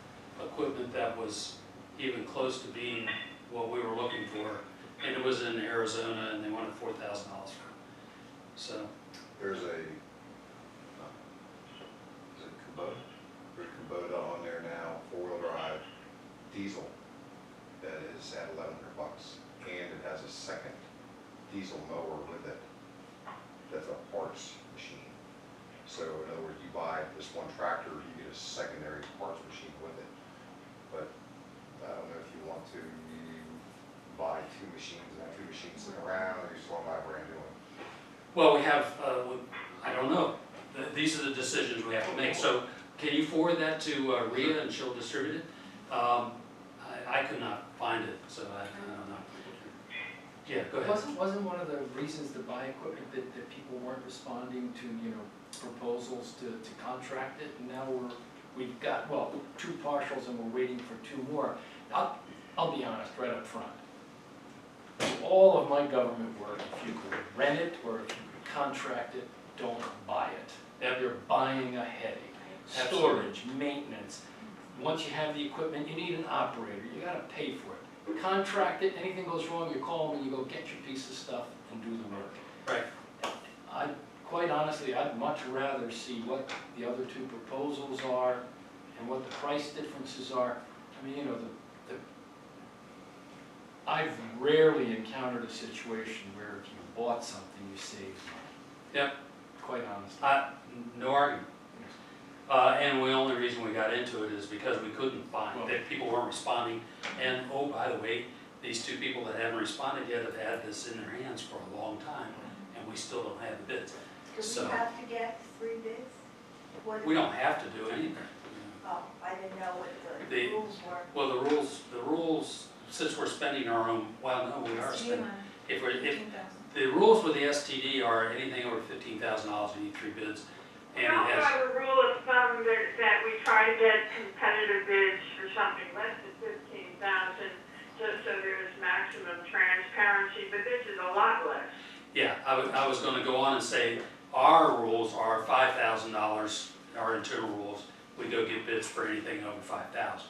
equipment that was even close to being what we were looking for, and it was in Arizona, and they wanted $4,000 for it. So, There's a, is it Kubota? There's a Kubota on there now, four-wheel drive, diesel, that is at $1,100, and it has a second diesel mower with it. That's a parts machine. So in other words, you buy this one tractor, you get a secondary parts machine with it. But I don't know if you want to buy two machines and have two machines sitting around, or you just want to buy a brand new one. well, we have, I don't know. These are the decisions we have to make. So, can you forward that to Rhea and she'll distribute it? I could not find it, so I don't know. Yeah, go ahead. Wasn't one of the reasons to buy equipment that people weren't responding to, proposals to contract it? And now we've got, well, 2 partials and we're waiting for 2 more. I'll be honest, right up front. All of my government work, if you could rent it or if you could contract it, don't buy it. You're buying a headache. Absolutely. Storage, maintenance. Once you have the equipment, you need an operator. You gotta pay for it. Contract it, anything goes wrong, you call them and you go get your piece of stuff and do the work. Right. Quite honestly, I'd much rather see what the other 2 proposals are and what the price differences are. I mean, I've rarely encountered a situation where if you bought something, you saved money. Yep. Quite honestly. No argument. And the only reason we got into it is because we couldn't find, that people weren't responding. And oh, by the way, these 2 people that haven't responded yet have had this in their hands for a long time, and we still don't have the bids. Do So, we have to get 3 bids? What is we it? don't have to do anything. Oh, I didn't know what the The- rules were. Well, the rules, since we're spending our own, well, no, we are spending. If the rules with the STD are anything over $15,000, you need 3 bids. We And also it has, have a rule of thumb that we try to get competitive bids for something less than 15,000, just so there's maximum transparency, but this is a lot less. yeah, I was gonna go on and say, our rules are $5,000, our internal rules, we go get bids for anything over 5,000.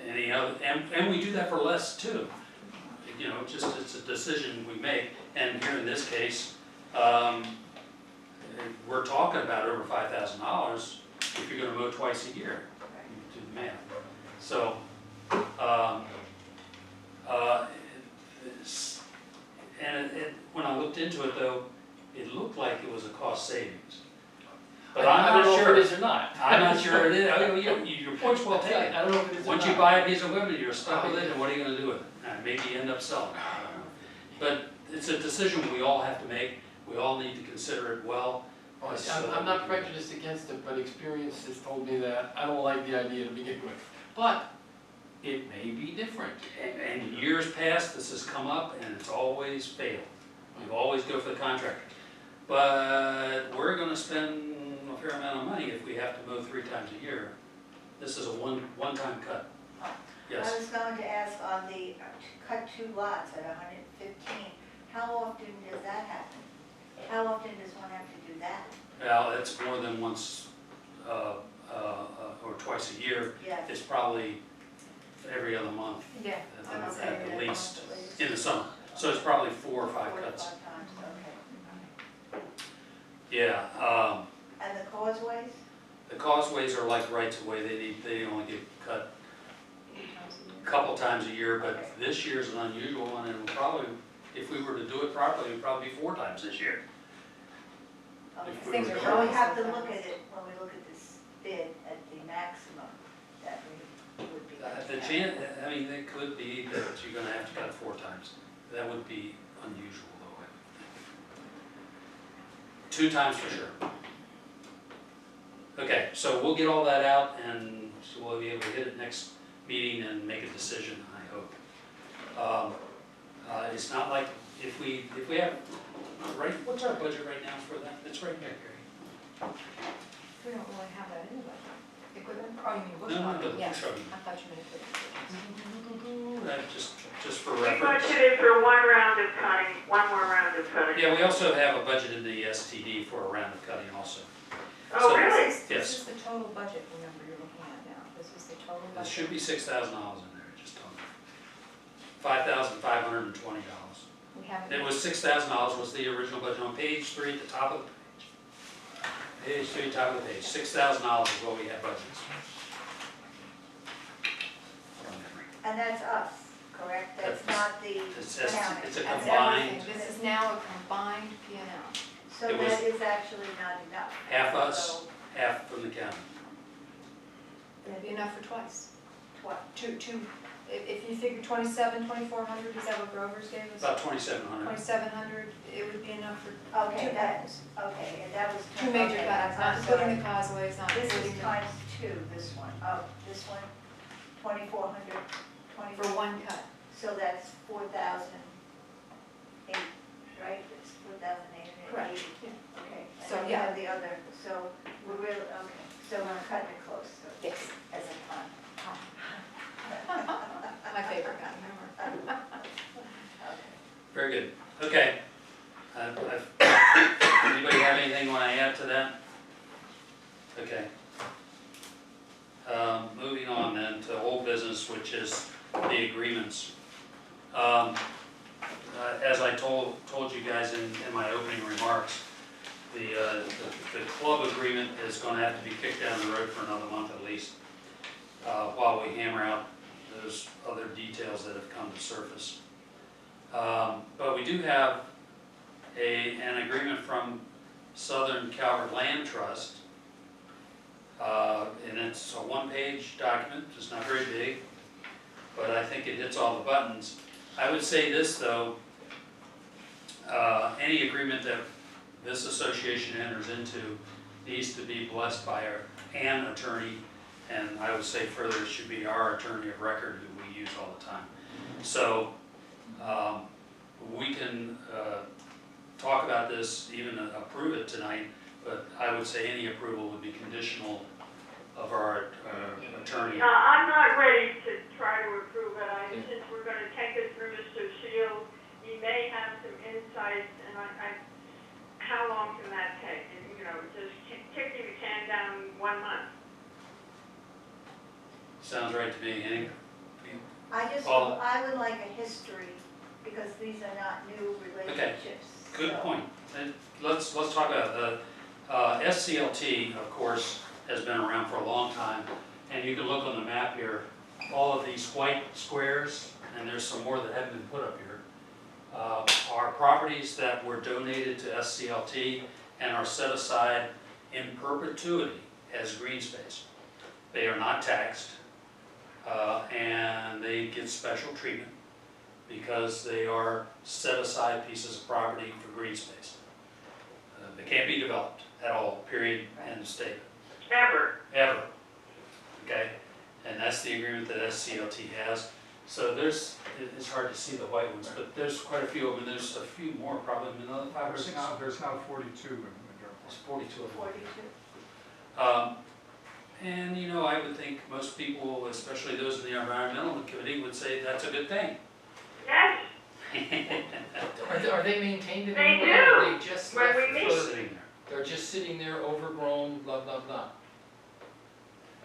Any other, and we do that for less too. You know, just, it's a decision we make, and here in this case, we're talking about over $5,000 if you're gonna mow twice a year, you do the math. So, when I looked into it though, it looked like it was a cost savings. But I I'm don't not know sure. if it is or not. I'm not sure it is. Oh, your point's well taken. I don't know if it is or Once you not. buy a piece of equipment, you're stuck with it, and what are you gonna do with it? Maybe you end up selling it. I don't know. But it's a decision we all have to make. We all need to consider it well. I'm not prejudiced against it, but experience has told me that I don't like the idea to begin with. But it may be different. And years past, this has come up, and it's always failed. We always go for the contractor. But we're gonna spend a fair amount of money if we have to mow 3 times a year. This is a one-time cut. I Yes. was going to ask on the cut 2 lots at 115, how often does that happen? How often does one have to do that? Well, it's more than once or twice a year. Yes. It's probably every other month Yeah. I would say at that least at in the summer. So it's probably 4 or 5 4 to 5 cuts. times, okay. Yeah, And the causeways? the causeways are like rights of way. They only get cut a couple times a year, but this year's an unusual one, and we'll probably, if we were to do it properly, it'd probably be 4 times this year. Okay. If we Things were are to- So we growing have so to look fast. at it when we look at this bid at the maximum that we would be. The chance, I mean, it could be that you're gonna have to cut 4 times. That would be unusual though, I would think. 2 times for sure. Okay, so we'll get all that out and so we'll be able to hit it next meeting and make a decision, I hope. It's not like if we have, right, what's our budget right now for that? It's right back here. We don't really have that in the budget. Equipment, oh, you mean bush No, hogging? the Yes. bush hogging. I thought you meant equipment. That just for We reference. budgeted for one round of cutting, one more round of cutting. Yeah, we also have a budget in the STD for a round of cutting also. Oh, So- really? This Yes. is the total budget, remember, you're looking at now. This is the total There budget. should be $6,000 in there, just on $5,520. We haven't. It was $6,000 was the original budget on page 3 at the top of the page. Page 3, top of the page, $6,000 is what we have budgets. From memory. And that's us, correct? That's not the It's county. it's a That's combined, everything. This is now a combined P and L. So it was- that is actually not enough. half us, So, half from the county. It'd be enough for twice. what? If you figure 2,400, is that what Grover's gave us? About 2,700. 2,700, it would be enough for Okay, 2 that, cuttings. okay, and that was. 2 major okay, cuttings, not I'm including sorry. the causeways, not This including is the, times 2, this one. Oh, this one, 2,400, for 1 cut. So that's 4,008, right? It's 4,880. Correct. Yeah. Okay, and So, then we yeah. have the other, so we're really, okay, so we're cutting it close, so. Yes. As a fun. My favorite cut, remember? Very good. Okay. Anybody have anything want to add to that? Okay. Moving on then to old business, which is the agreements. As I told you guys in my opening remarks, the club agreement is going to have to be kicked down the road for another month at least, while we hammer out those other details that have come to surface. But we do have an agreement from Southern Calvert Land Trust, and it's a 1-page document, it's not very big, but I think it hits all the buttons. I would say this though, any agreement that this association enters into needs to be blessed by an attorney, and I would say further it should be our attorney of record who we use all the time. So we can talk about this, even approve it tonight, but I would say any approval would be conditional of our attorney. I'm not ready to try to approve it. Since we're gonna take it through Mr. Shields, he may have some insights, and how long can that take? And, just kicking the can down 1 month. Sounds right to me, Hank. Oh. I would like a history, because these are not new relationships. Good so- point. And let's talk about the SCLT, of course, has been around for a long time. And you can look on the map here, all of these white squares, and there's some more that haven't been put up here, are properties that were donated to SCLT and are set aside in perpetuity as green space. They are not taxed, and they get special treatment because they are set aside pieces of property for green space. They can't be developed at all, period, end of statement. Ever. Okay? And that's the agreement that SCLT has. So it's hard to see the white ones, but there's quite a few of them, and there's a few more, probably another 5 or 6. There's now 42 in There's Drummond. 42 of them. 42. And you know, I would think most people, especially those in the environmental committee, would say that's a good thing. Yes, Are they maintained in They any way? do. Or are they just When left we meet. for- Sitting there. They're just sitting there overgrown, blah, blah, blah.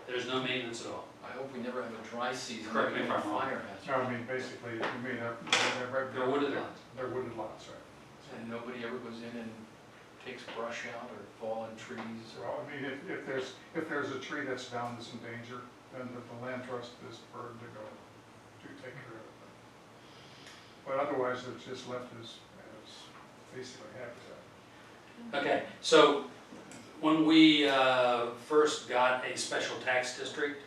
There's no maintenance at all. I hope we never have a dry season. Correct me if or a I'm wrong. fire No, hazard. I mean, basically, you mean, They're wooded lots. They're wooded lots, right? And nobody ever goes in and takes brush out or fallen trees or. Well, I mean, if there's a tree that's down that's in danger, then the land trust is burdened to go to take care of it. But otherwise, it's just left as basically habitat. Okay, so when we first got a special tax district,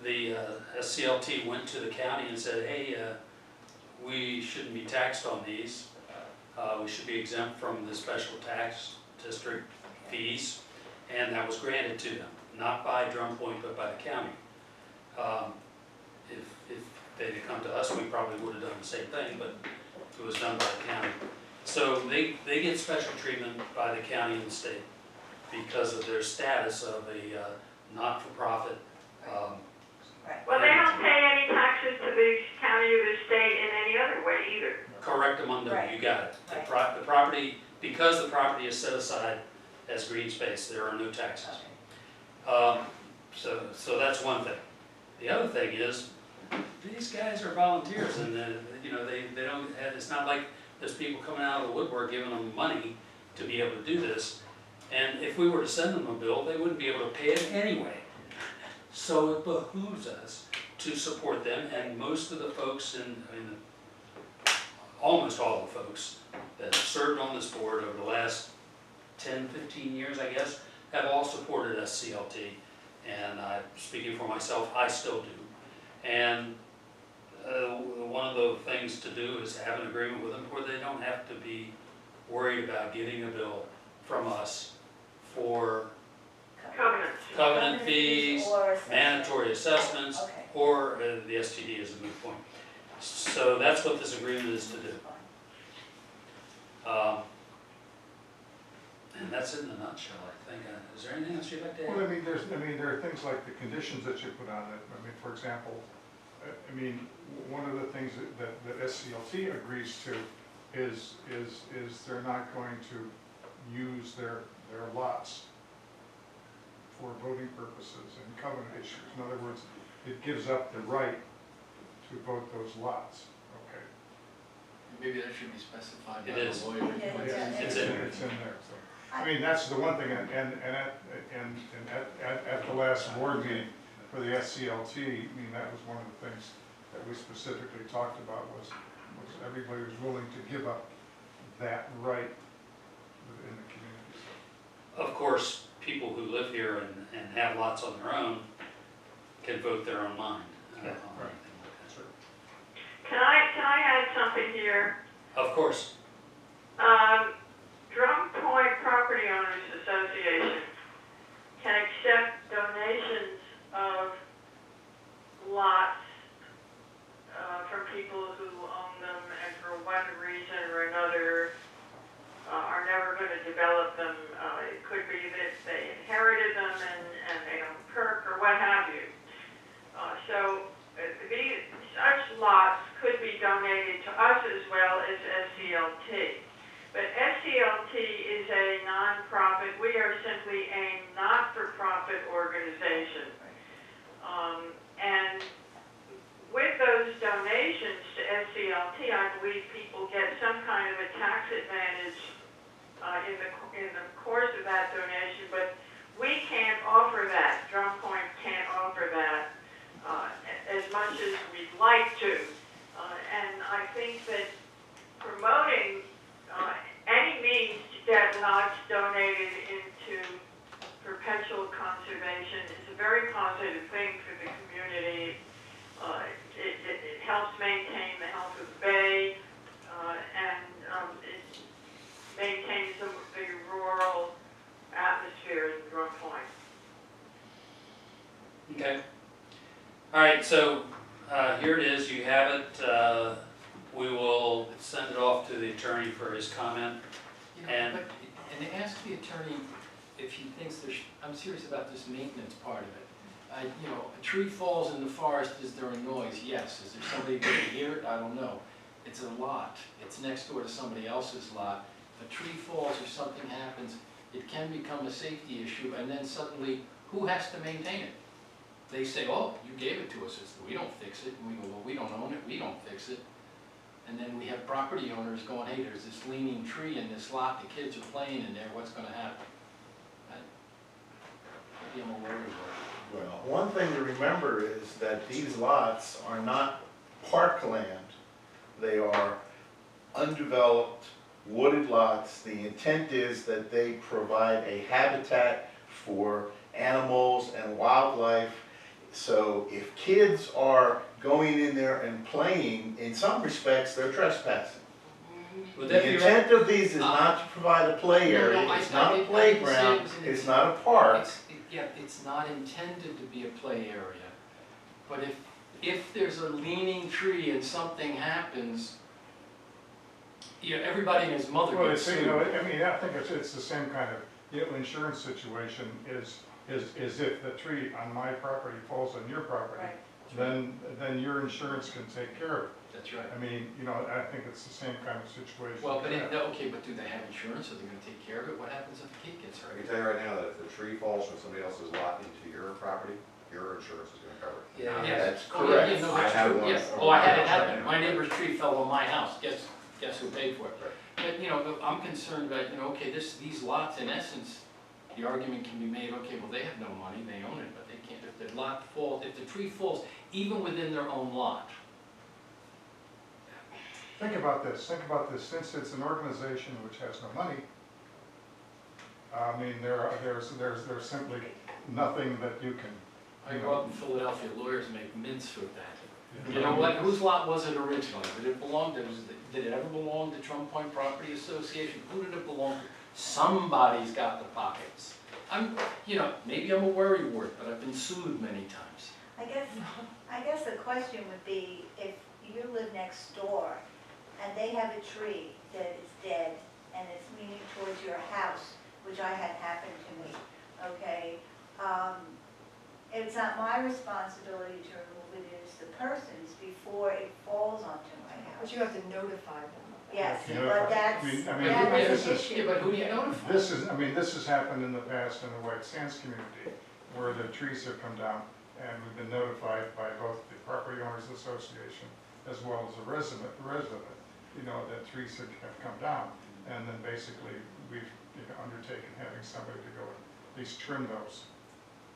the SCLT went to the county and said, hey, we shouldn't be taxed on these. We should be exempt from the special tax district fees, and that was granted to them, not by Drum Point, but by the county. If they'd have come to us, we probably would have done the same thing, but it was done by the county. So they get special treatment by the county and the state because of their status of a not-for-profit. well, they don't pay any taxes to the county or the state in any other way either. Correct among them, you Right. got it. Right. The property, because the property is set aside as green space, there are no taxes. So that's one thing. The other thing is, these guys are volunteers, and you know, they don't have, it's not like there's people coming out of the woodwork giving them money to be able to do this. And if we were to send them a bill, they wouldn't be able to pay it anyway. So it behooves us to support them, and most of the folks almost all the folks that have served on this board over the last 10, 15 years, I guess, have all supported SCLT. And speaking for myself, I still do. And one of the things to do is have an agreement with them where they don't have to be worried about getting a bill from us for Covenants. covenant fees, or assessment. mandatory assessments, Okay. or the STD is a moot point. So that's what this agreement is to do. And that's in a nutshell, I think. Is there anything else you'd like to Well, add? there are things like the conditions that you put on it. I mean, for example, one of the things that SCLT agrees to is they're not going to use their lots for voting purposes and covenant issues. In other words, it gives up the right to vote those lots, okay? Maybe that should be specified by It the is. lawyer. Yeah, It's in there. It's in there, so. I mean, that's the one thing, and at the last board meeting for the SCLT, I mean, that was one of the things that we specifically talked about was everybody was willing to give up that right within the community. Of course, people who live here and have lots on their own can vote their own mind on Yeah, anything right. like that. Can I add something here? Of course. Drum Point Property Owners Association can accept donations of lots from people who own them and for one reason or another are never going to develop them. It could be that they inherited them and they don't perk or what have you. Such lots could be donated to us as well as SCLT. But SCLT is a non-profit. We are simply a not-for-profit organization. And with those donations to SCLT, I believe people get some kind of a tax advantage in the course of that donation, but we can't offer that. Drum Point can't offer that as much as we'd like to. And I think that promoting any means to get lots donated into perpetual conservation is a very positive thing for the community. It helps maintain the health of the bay, and it maintains the rural atmosphere in Drum Point. Okay. All right, so here it is, you have it. We will send it off to the attorney for his comment. You know, And- and ask the attorney if he thinks I'm serious about this maintenance part of it. You know, a tree falls in the forest, is there a noise? Yes. Is there somebody going to hear it? I don't know. It's a lot. It's next door to somebody else's lot. A tree falls or something happens, it can become a safety issue, and then suddenly, who has to maintain it? They say, oh, you gave it to us, we don't fix it. And we go, well, we don't own it, we don't fix it. And then we have property owners going, hey, there's this leaning tree in this lot, the kids are playing in there, what's gonna happen? Maybe I'm a worry about Well, one thing to remember is that these lots are not parkland. They are undeveloped, wooded lots. The intent is that they provide a habitat for animals and wildlife. So if kids are going in there and playing, in some respects, they're trespassing. Would that The be right? intent of these is not to provide a play No, no, area, it's I not a didn't say playground, it was an it's not a park. Yeah, it's not intended to be a play area, but if there's a leaning tree and something happens, you know, everybody and his mother Well, gets it's, sued. you know, I mean, I think it's the same kind of, you know, insurance situation is if the tree on my property falls on your property, Right. then your insurance can take care of it. That's right. I mean, you know, I think it's the same kind of situation. Well, but okay, but do they have insurance? Are they gonna take care of it? What happens if a kid gets I hurt? can tell you right now that if the tree falls from somebody else's lot into your property, your insurance is gonna cover it. Yeah. Yes. That's Oh, yeah, correct. yeah, no, I that's had true, one. yes. Oh, I had it happen. My neighbor's tree fell on my house. Guess who paid for it? But, you know, I'm concerned about, you know, okay, these lots, in essence, the argument can be made, okay, well, they have no money, they own it, but they can't, if the lot falls, if the tree falls, even within their own lot. Think about this, since it's an organization which has no money, I mean, there's simply nothing that you can, I grew up in Philadelphia, lawyers make mince with that. You know what, whose lot was it originally? Did it belong to, did it ever belong to Drum Point Property Association? Who did it belong to? Somebody's got the pockets. You know, maybe I'm a worrywart, but I've been sued many times. I guess the question would be, if you live next door and they have a tree that is dead and it's leaning towards your house, which I had happen to me, okay? It's not my responsibility to remove it, it's the person's before it falls onto my But house. you have to notify them. Yes, You know, but that's, I mean, that this is an is- issue. Yeah, but who do you notify? this has happened in the past in the White Sands community, where the trees have come down, and we've been notified by both the Property Owners Association as well as the resident, you know, that trees have come down, and then basically we've, you know, undertaken having somebody to go and at least trim those,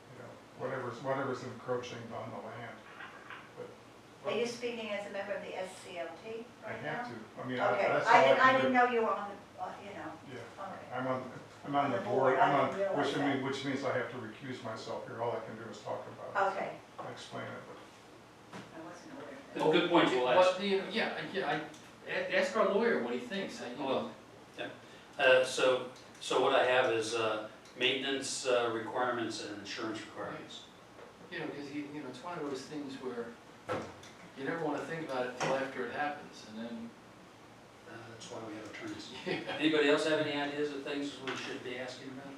you know, whatever's encroaching on the land. Are you speaking as a member of the SCLT I right now? have to, I mean, Okay, that's all I I can didn't do. know you were on the, you know, Yeah, okay. I'm on the the board, board, I didn't realize which means I have to recuse myself here, all I can do is talk about it. Okay, Explain it, but I wasn't aware of that. Good point you Well, asked. you know, yeah, ask our lawyer what he thinks. You know, Well, so what I have is maintenance requirements and insurance requirements. you know, because you know, it's one of those things where you never want to think about it until after it happens, and then. That's why we have attorneys. Anybody else have any ideas of things we should be asking about?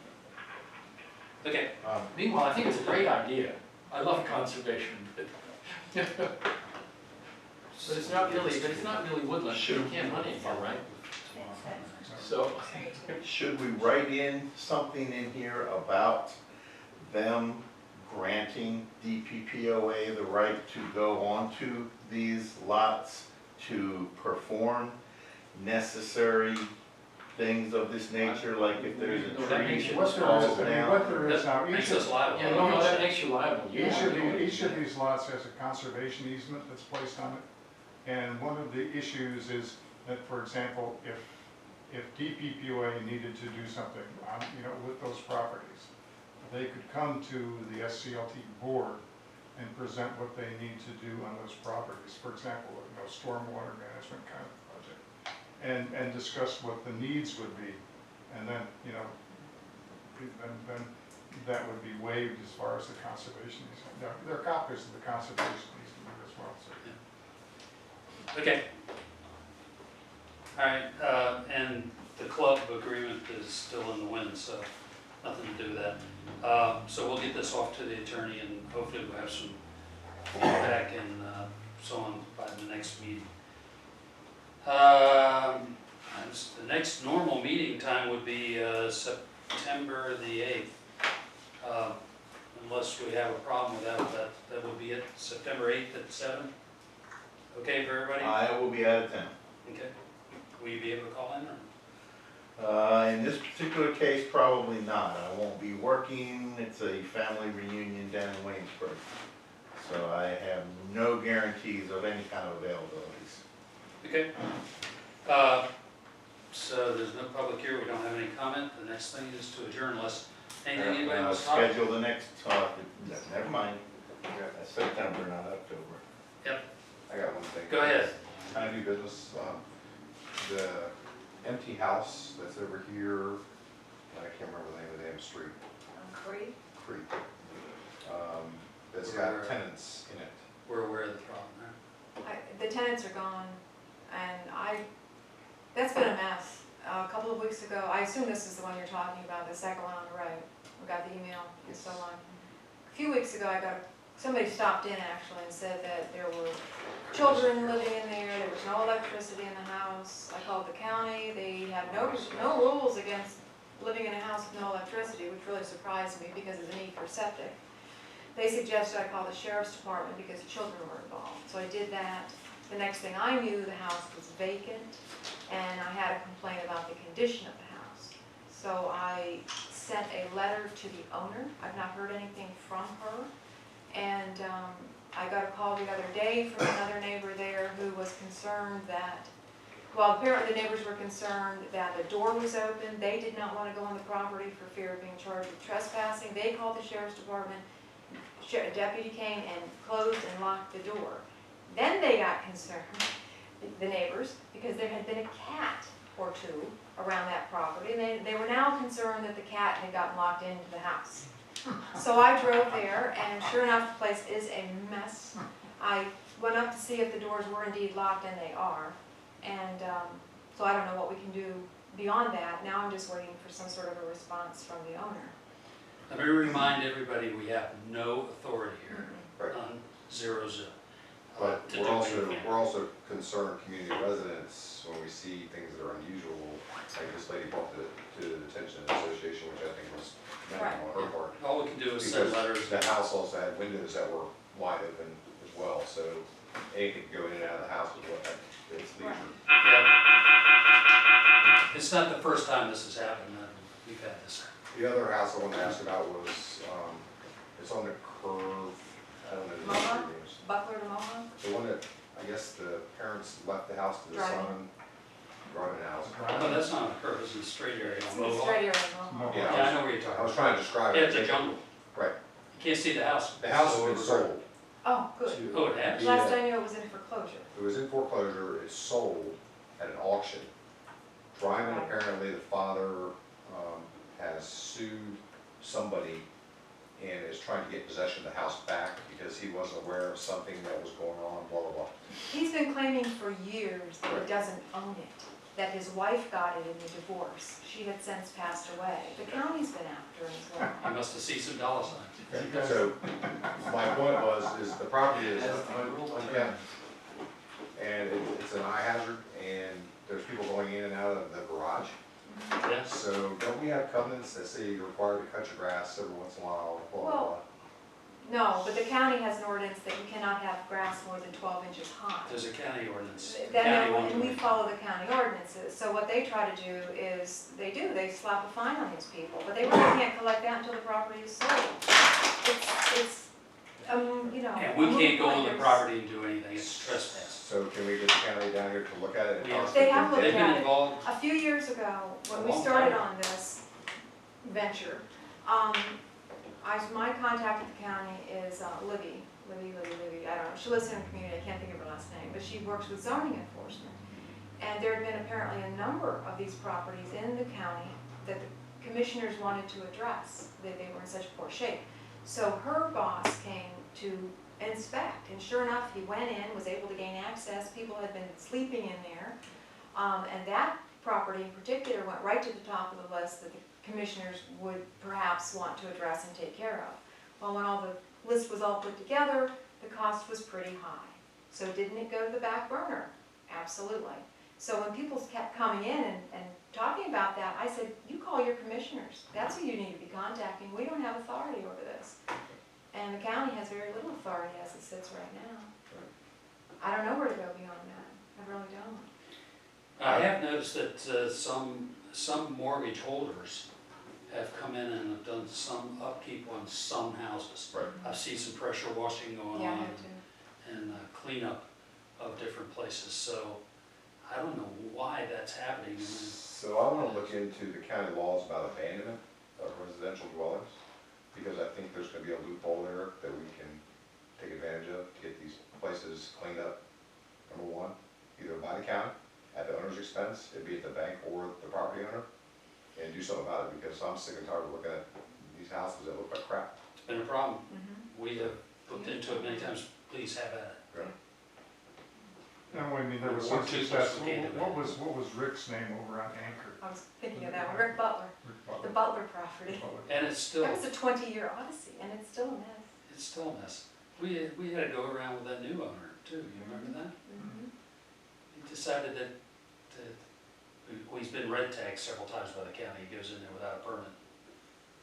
Okay. Meanwhile, I think it's a great idea. I love conservation, but it's not really woodland. You can't hunt it here, right? So, Should we write in something in here about them granting DPPOA the right to go onto these lots to perform necessary things of this nature, like if there's a No, that tree makes you- What there falls is, I mean, down. what there is now, That each makes us of, liable. Yeah, no, that makes you liable. You each don't of wanna do each of it. these lots has a conservation easement that's placed on it. And one of the issues is that, for example, if DPPOA needed to do something, with those properties, they could come to the SCLT board and present what they need to do on those properties. For example, stormwater management kind of project, and discuss what the needs would be. And then, then that would be waived as far as the conservation easement. There are copies of the conservation easement as well, so. Okay. All right, and the club agreement is still in the wind, so nothing to do with that. So we'll get this off to the attorney and hopefully we'll have some feedback and so on by the next meeting. The next normal meeting time would be September the 8th. Unless we have a problem with that would be it, September 8th at 7. Okay for everybody? I will be out of town. Okay. Will you be able to call in or? In this particular case, probably not. I won't be working. It's a family reunion down in Waynesburg. So I have no guarantees of any kind of availabilities. Okay. So there's no public here, we don't have any comment. The next thing is to adjourn unless anything anybody wants to talk about. Schedule the next, never mind. That's September, not October. I got one thing. Go ahead. Kind of new business, the empty house that's over here, I can't remember the name of the damn street, Creek? Creek. That's got Where? tenants in it. We're aware of the problem there. The tenants are gone, and that's been a mess. A couple of weeks ago, I assume this is the one you're talking about, the second one on the right. We got the email and so on. A few weeks ago, somebody stopped in actually and said that there were children living in there was no electricity in the house. I called the county, they had no rules against living in a house with no electricity, which really surprised me because of the need for septic. They suggested I call the sheriff's department because the children were involved. So I did that. The next thing I knew, the house was vacant, and I had a complaint about the condition of the house. So I sent a letter to the owner. I've not heard anything from her. And I got a call the other day from another neighbor there who was concerned that, well, apparently the neighbors were concerned that the door was open. They did not want to go on the property for fear of being charged with trespassing. They called the sheriff's department. A deputy came and closed and locked the door. Then they got concerned, the neighbors, because there had been a cat or two around that property. And they were now concerned that the cat had gotten locked into the house. So I drove there, and sure enough, the place is a mess. I went up to see if the doors were indeed locked, and they are. And so I don't know what we can do beyond that. Now I'm just waiting for some sort of a response from the owner. Let me remind everybody, we have no authority here Right. on 0. But to we're do also, anything. we're also concerned community residents when we see things that are unusual. Like this lady brought to the attention of the association, which I think was meant on her part. All we can do is send letters. Because the house also had windows that were wide open as well, so anything could go in and out of the house with what it's leisure. Yeah. It's not the first time this has happened. We've had this. The other house I wanted to ask about was, it's on the curve, I don't know the Mohawk? name. Buckler to Mohawk? The one that, I guess the parents left the house to the Driving. son, driving the house. Oh, that's not a curve, it's a straight area It's on in the Mohawk. straight area of Mohawk. Yeah. Yeah, I know where you're I talking was about. trying to describe it. Yeah, it's a jungle. Right. You can't see the house. The house has been sold. Oh, good. Oh, it has? Last I knew it was in foreclosure. It was in foreclosure, it's sold at an auction. Driving, Right. apparently the father has sued somebody and is trying to get possession of the house back because he wasn't aware of something that was going on, blah, blah, blah. He's been claiming for years that he doesn't own it, that his wife got it in the divorce. She had since passed away. The county's been after him as well. You must have seen some dollar signs. So, my point is the property is unkempt, and it's an eye hazard, and there's people going in and out of the garage. Yes. So don't we have covenants that say you're required to cut your grass every once in a while, blah, blah, blah? No, but the county has an ordinance that you cannot have grass more than 12 inches high. There's a county ordinance. Then, County won't and do we it. follow the county ordinances, so what they try to do is, they slap a fine on these people, but they really can't collect that until the property is sold. It's, you know. And we can't go on the there's- property and do anything, it's trespass. So can we get the county down here to look at it? and Yeah. possibly They have looked They've at been it. involved, A few years ago, when we A long started time. on this venture, my contact at the county is Libby, I don't know, she lives in a community, I can't think of her last name, but she works with zoning enforcement. And there had been apparently a number of these properties in the county that the commissioners wanted to address, that they were in such poor shape. So her boss came to inspect, and sure enough, he went in, was able to gain access, people had been sleeping in there. And that property in particular went right to the top of the list that the commissioners would perhaps want to address and take care of. Well, when all the list was all put together, the cost was pretty high. So didn't it go to the back burner? Absolutely. So when people kept coming in and talking about that, I said, you call your commissioners. That's who you need to be contacting. We don't have authority over this. And the county has very little authority as it sits right now. I don't know where to go beyond that. I really don't. I have noticed that some mortgage holders have come in and have done some upkeep on some houses. Right. I've seen some pressure washing going Yeah, I on have too. and cleanup of different places, so I don't know why that's happening. So I wanna look into the county laws about abandonment of residential dwellings, because I think there's gonna be a loophole there that we can take advantage of to get these places cleaned up. Number one, either by the county, at the owner's expense, it'd be at the bank or the property owner, and do something about it, because I'm sick and tired of looking at these houses that look like crap. It's been a problem. Mhm. We have looked into it many times. Please have at it. And when there was We're some too success, sophisticated. what was Rick's name over on Anchor? I was thinking of that one, Rick Butler, Rick the Butler. Butler property. And it's still, That was a 20-year odyssey, and it's still a mess. it's still a mess. We had to go around with that new owner too. You remember that? Mhm. He decided that well, he's been red tagged several times by the county. He goes in there without a permit,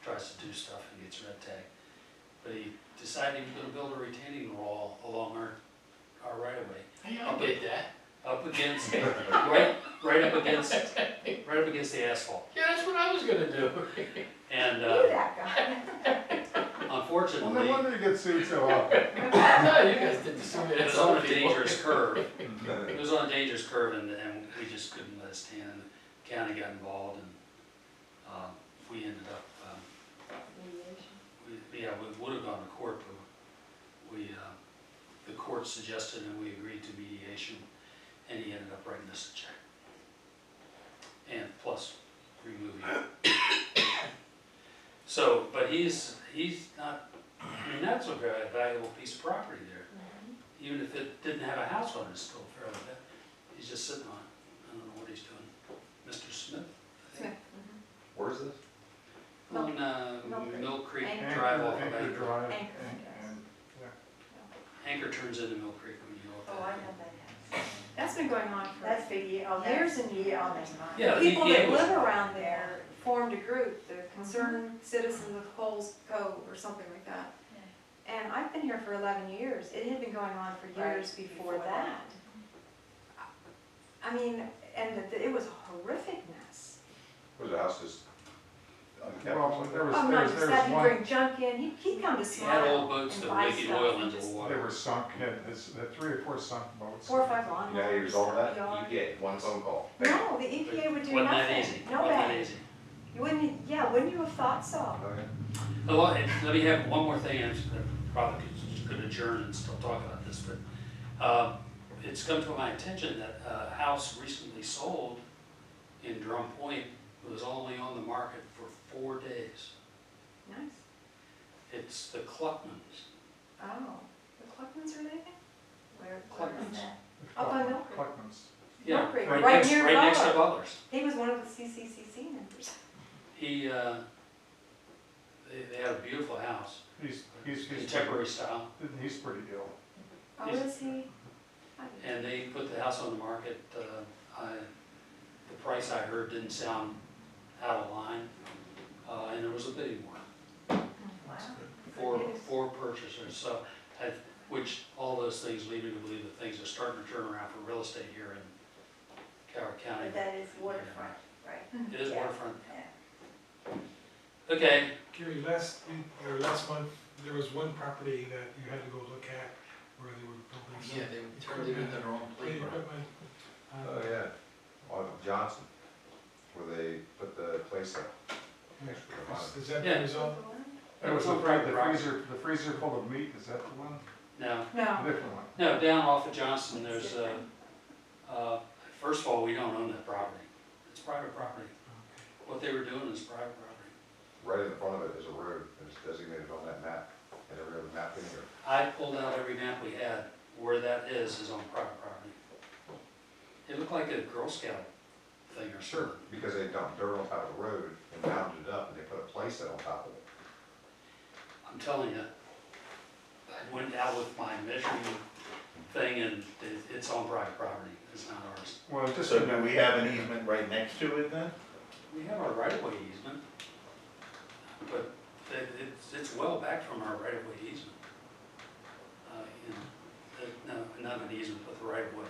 tries to do stuff and gets red tagged. But he decided he was gonna build a retaining wall along our right of way. I did that. Up against, right up against the asphalt. Yeah, that's what I was gonna do. And You're that guy. Well, no unfortunately, wonder you get sued so often. No, you guys did the same. it was on a dangerous curve. It was on a dangerous curve and we just couldn't let it stand. And the county got involved and we ended up, we would have gone to court, but the court suggested and we agreed to mediation, and he ended up writing us a check. And plus removing it. So, but he's not, I mean, that's a very valuable piece of property there. Mhm. Even if it didn't have a house on it, it's still fairly valuable. He's just sitting on it. I don't know what he's doing. Mr. Smith, I think. Smith. Mhm. Where's this? Milk- On Milk Creek. Mill Creek Anchor. Drive off of Anchor Anchor. Drive, Anchor, and, Anchor turns into Mill Creek when you go up that. Oh, I know that house. That's been going on for That's for years, oh, years that's, and years. oh, that's mine. Yeah, The the people EPA that was- live around there formed a group, the Concerned Citizens of Coles Cove or something like that. And I've been here for 11 years. It had been going on for years Right, before before that. I mean, and it was a horrific mess. Was the house just unkept or well, something? there was, Oh, there not was, just there that, was he'd one, bring junk in, he'd come to He had old Smile boats and that buy were leaking stuff oil and into the just water. they were sunk, had 3 or 4 sunk boats. 4 or 5 lawnmowers. You know, he resolved that, yard. EPA, one phone call. No, the EPA would do Wasn't nothing. that easy? No Wasn't that way. easy? You wouldn't you have thought so? Okay. Let me have one more thing, and I probably could adjourn and still talk about this, but it's come to my attention that a house recently sold in Drum Point was only on the market for 4 days. Nice. It's the Cluckmans. Oh, the Cluckmans are leaving? Where Cluckmans. is that? Up on Mill Creek. Cluckman's. Yeah, Mill Creek, right right next, near right next to Butler. Butler's. He was one of the CCCC members. He, they had a beautiful house, He's contemporary style, He's pretty ill. Oh, is he? and they put the house on the market. The price I heard didn't sound out of line, and there was a bidding war. Wow. for purchasers, so, which all those things lead me to believe that things are starting to turn around for real estate here in Coward County. But that is waterfront, right? It is Yeah. waterfront. Yeah. Okay, Gary, last month, there was one property that you had to go look at where they were building some. Yeah, they turned it into their own playground. Equipment. Oh, yeah, on Johnson, where they put the place up. Is that Yeah. the result? That was It's on private property. the freezer full of meat, is that the one? no, A No, different one. no, down off of Johnson, there's, first of all, we don't own that property. It's private property. What they were doing is private property. Right in the front of it is a road, it's designated on that map, and every other map in here. I pulled out every map we had, where that is on private property. It looked like a Girl Scout thing or something. Because they dumped dirt on top of the road and mounded it up, and they put a playset on top of it. I'm telling you, I went out with my measuring thing and it's on private property, it's not ours. Well, just. So do we have an easement right next to it then? We have our right-of-way easement, but it's well back from our right-of-way easement. No, not an easement, but the right-of-way.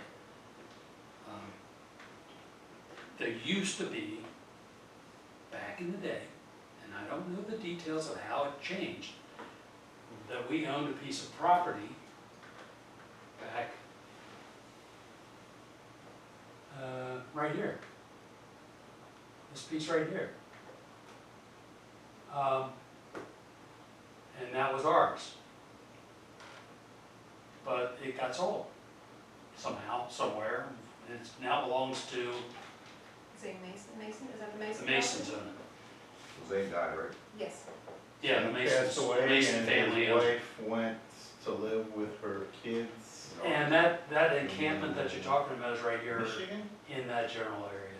There used to be, back in the day, and I don't know the details of how it changed, that we owned a piece of property back right here. This piece right here. And that was ours. But it got sold somehow, somewhere. It now belongs to say Mason, is that the Mason? the Masons own it. Zane died, right? Yes. Yeah, the He Masons, passed the away Mason and family his owns it. wife went to live with her kids. And that encampment that you're talking about is right here Michigan? in that general area,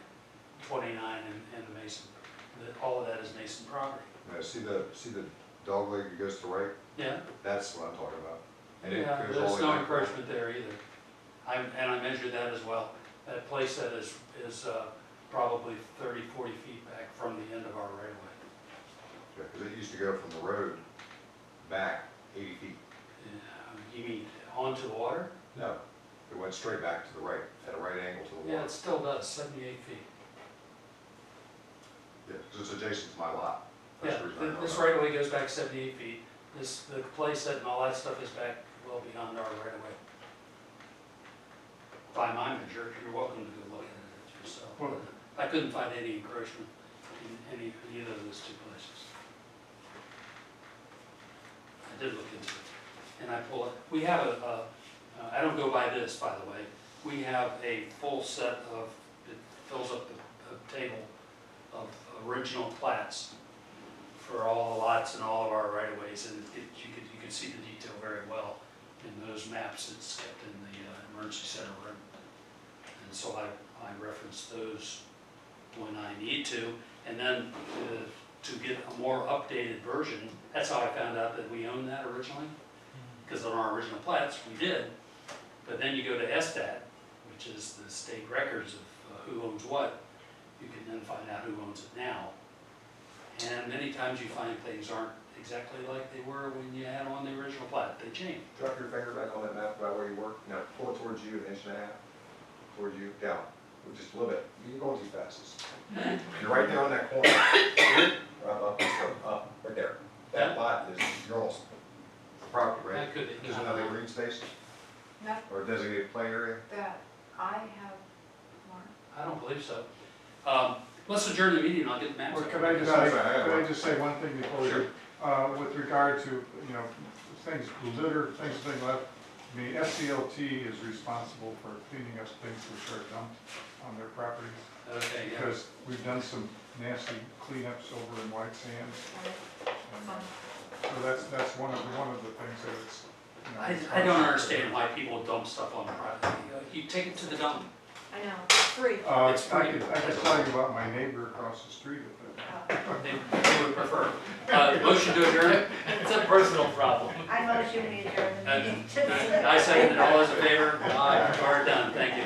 29 and the Mason. All of that is Mason property. Now, see the dog leg that goes to the right? Yeah, That's what I'm talking about. And it yeah, goes all there's the way no back. encroachment there either. And I measured that as well. That place that is probably 30, 40 feet back from the end of our right of way. Yeah, because it used to go from the road back 80 feet. You mean onto the water? No, it went straight back to the right, at a right angle to the Yeah, water. it still does, 78 feet. Yeah, because it's adjacent to my lot. That's Yeah, the reason I know this about right of way goes back 78 feet. The place and all that stuff is back well beyond our right of way. By my measure, you're welcome to go look at it yourself. Well- I couldn't find any encroachment in either of those two places. I did look into it, and I pull it, we have I don't go by this, by the way, we have a full set of, it fills up the table of original plats for all the lots and all of our right-of-ways, and you could see the detail very well in those maps. It's kept in the emergency center room. And so I reference those when I need to, and then to get a more updated version, that's how I found out that we owned that originally, because on our original plats, we did, but then you go to SDAT, which is the state records of who owns what, you can then find out who owns it now. And many times you find things aren't exactly like they were when you had on the original plat, they change. Drop your finger back on that map about where you work. Now pull it towards you, an inch and a half. Towards you, down. Just a little bit. You're going too fast. You're right there on that corner. Up, right there. That lot is yours. Property, right? That could, There's another green space Not or a designated play area. that I have marked. I don't believe so. Let's adjourn the meeting, and I'll get the maps. Well, out. could I just No, say, it's fine, I got could I one. just say one thing before we Sure. do? With regard to, things, litter, things being left, I mean, SCLT is responsible for cleaning up things which are dumped on their properties. Okay, yeah. Because we've done some nasty cleanups over in White Sands. And, so that's one of the things that it's, I don't understand why people dump stuff on the property. You take it to the dump. I know, free. It's free. I could tell you about my neighbor across the street at the They would prefer. Motion to adjourn? It's a personal problem. I motion we adjourn the meeting. I second it. All those in favor? Aye. We're done. Thank you.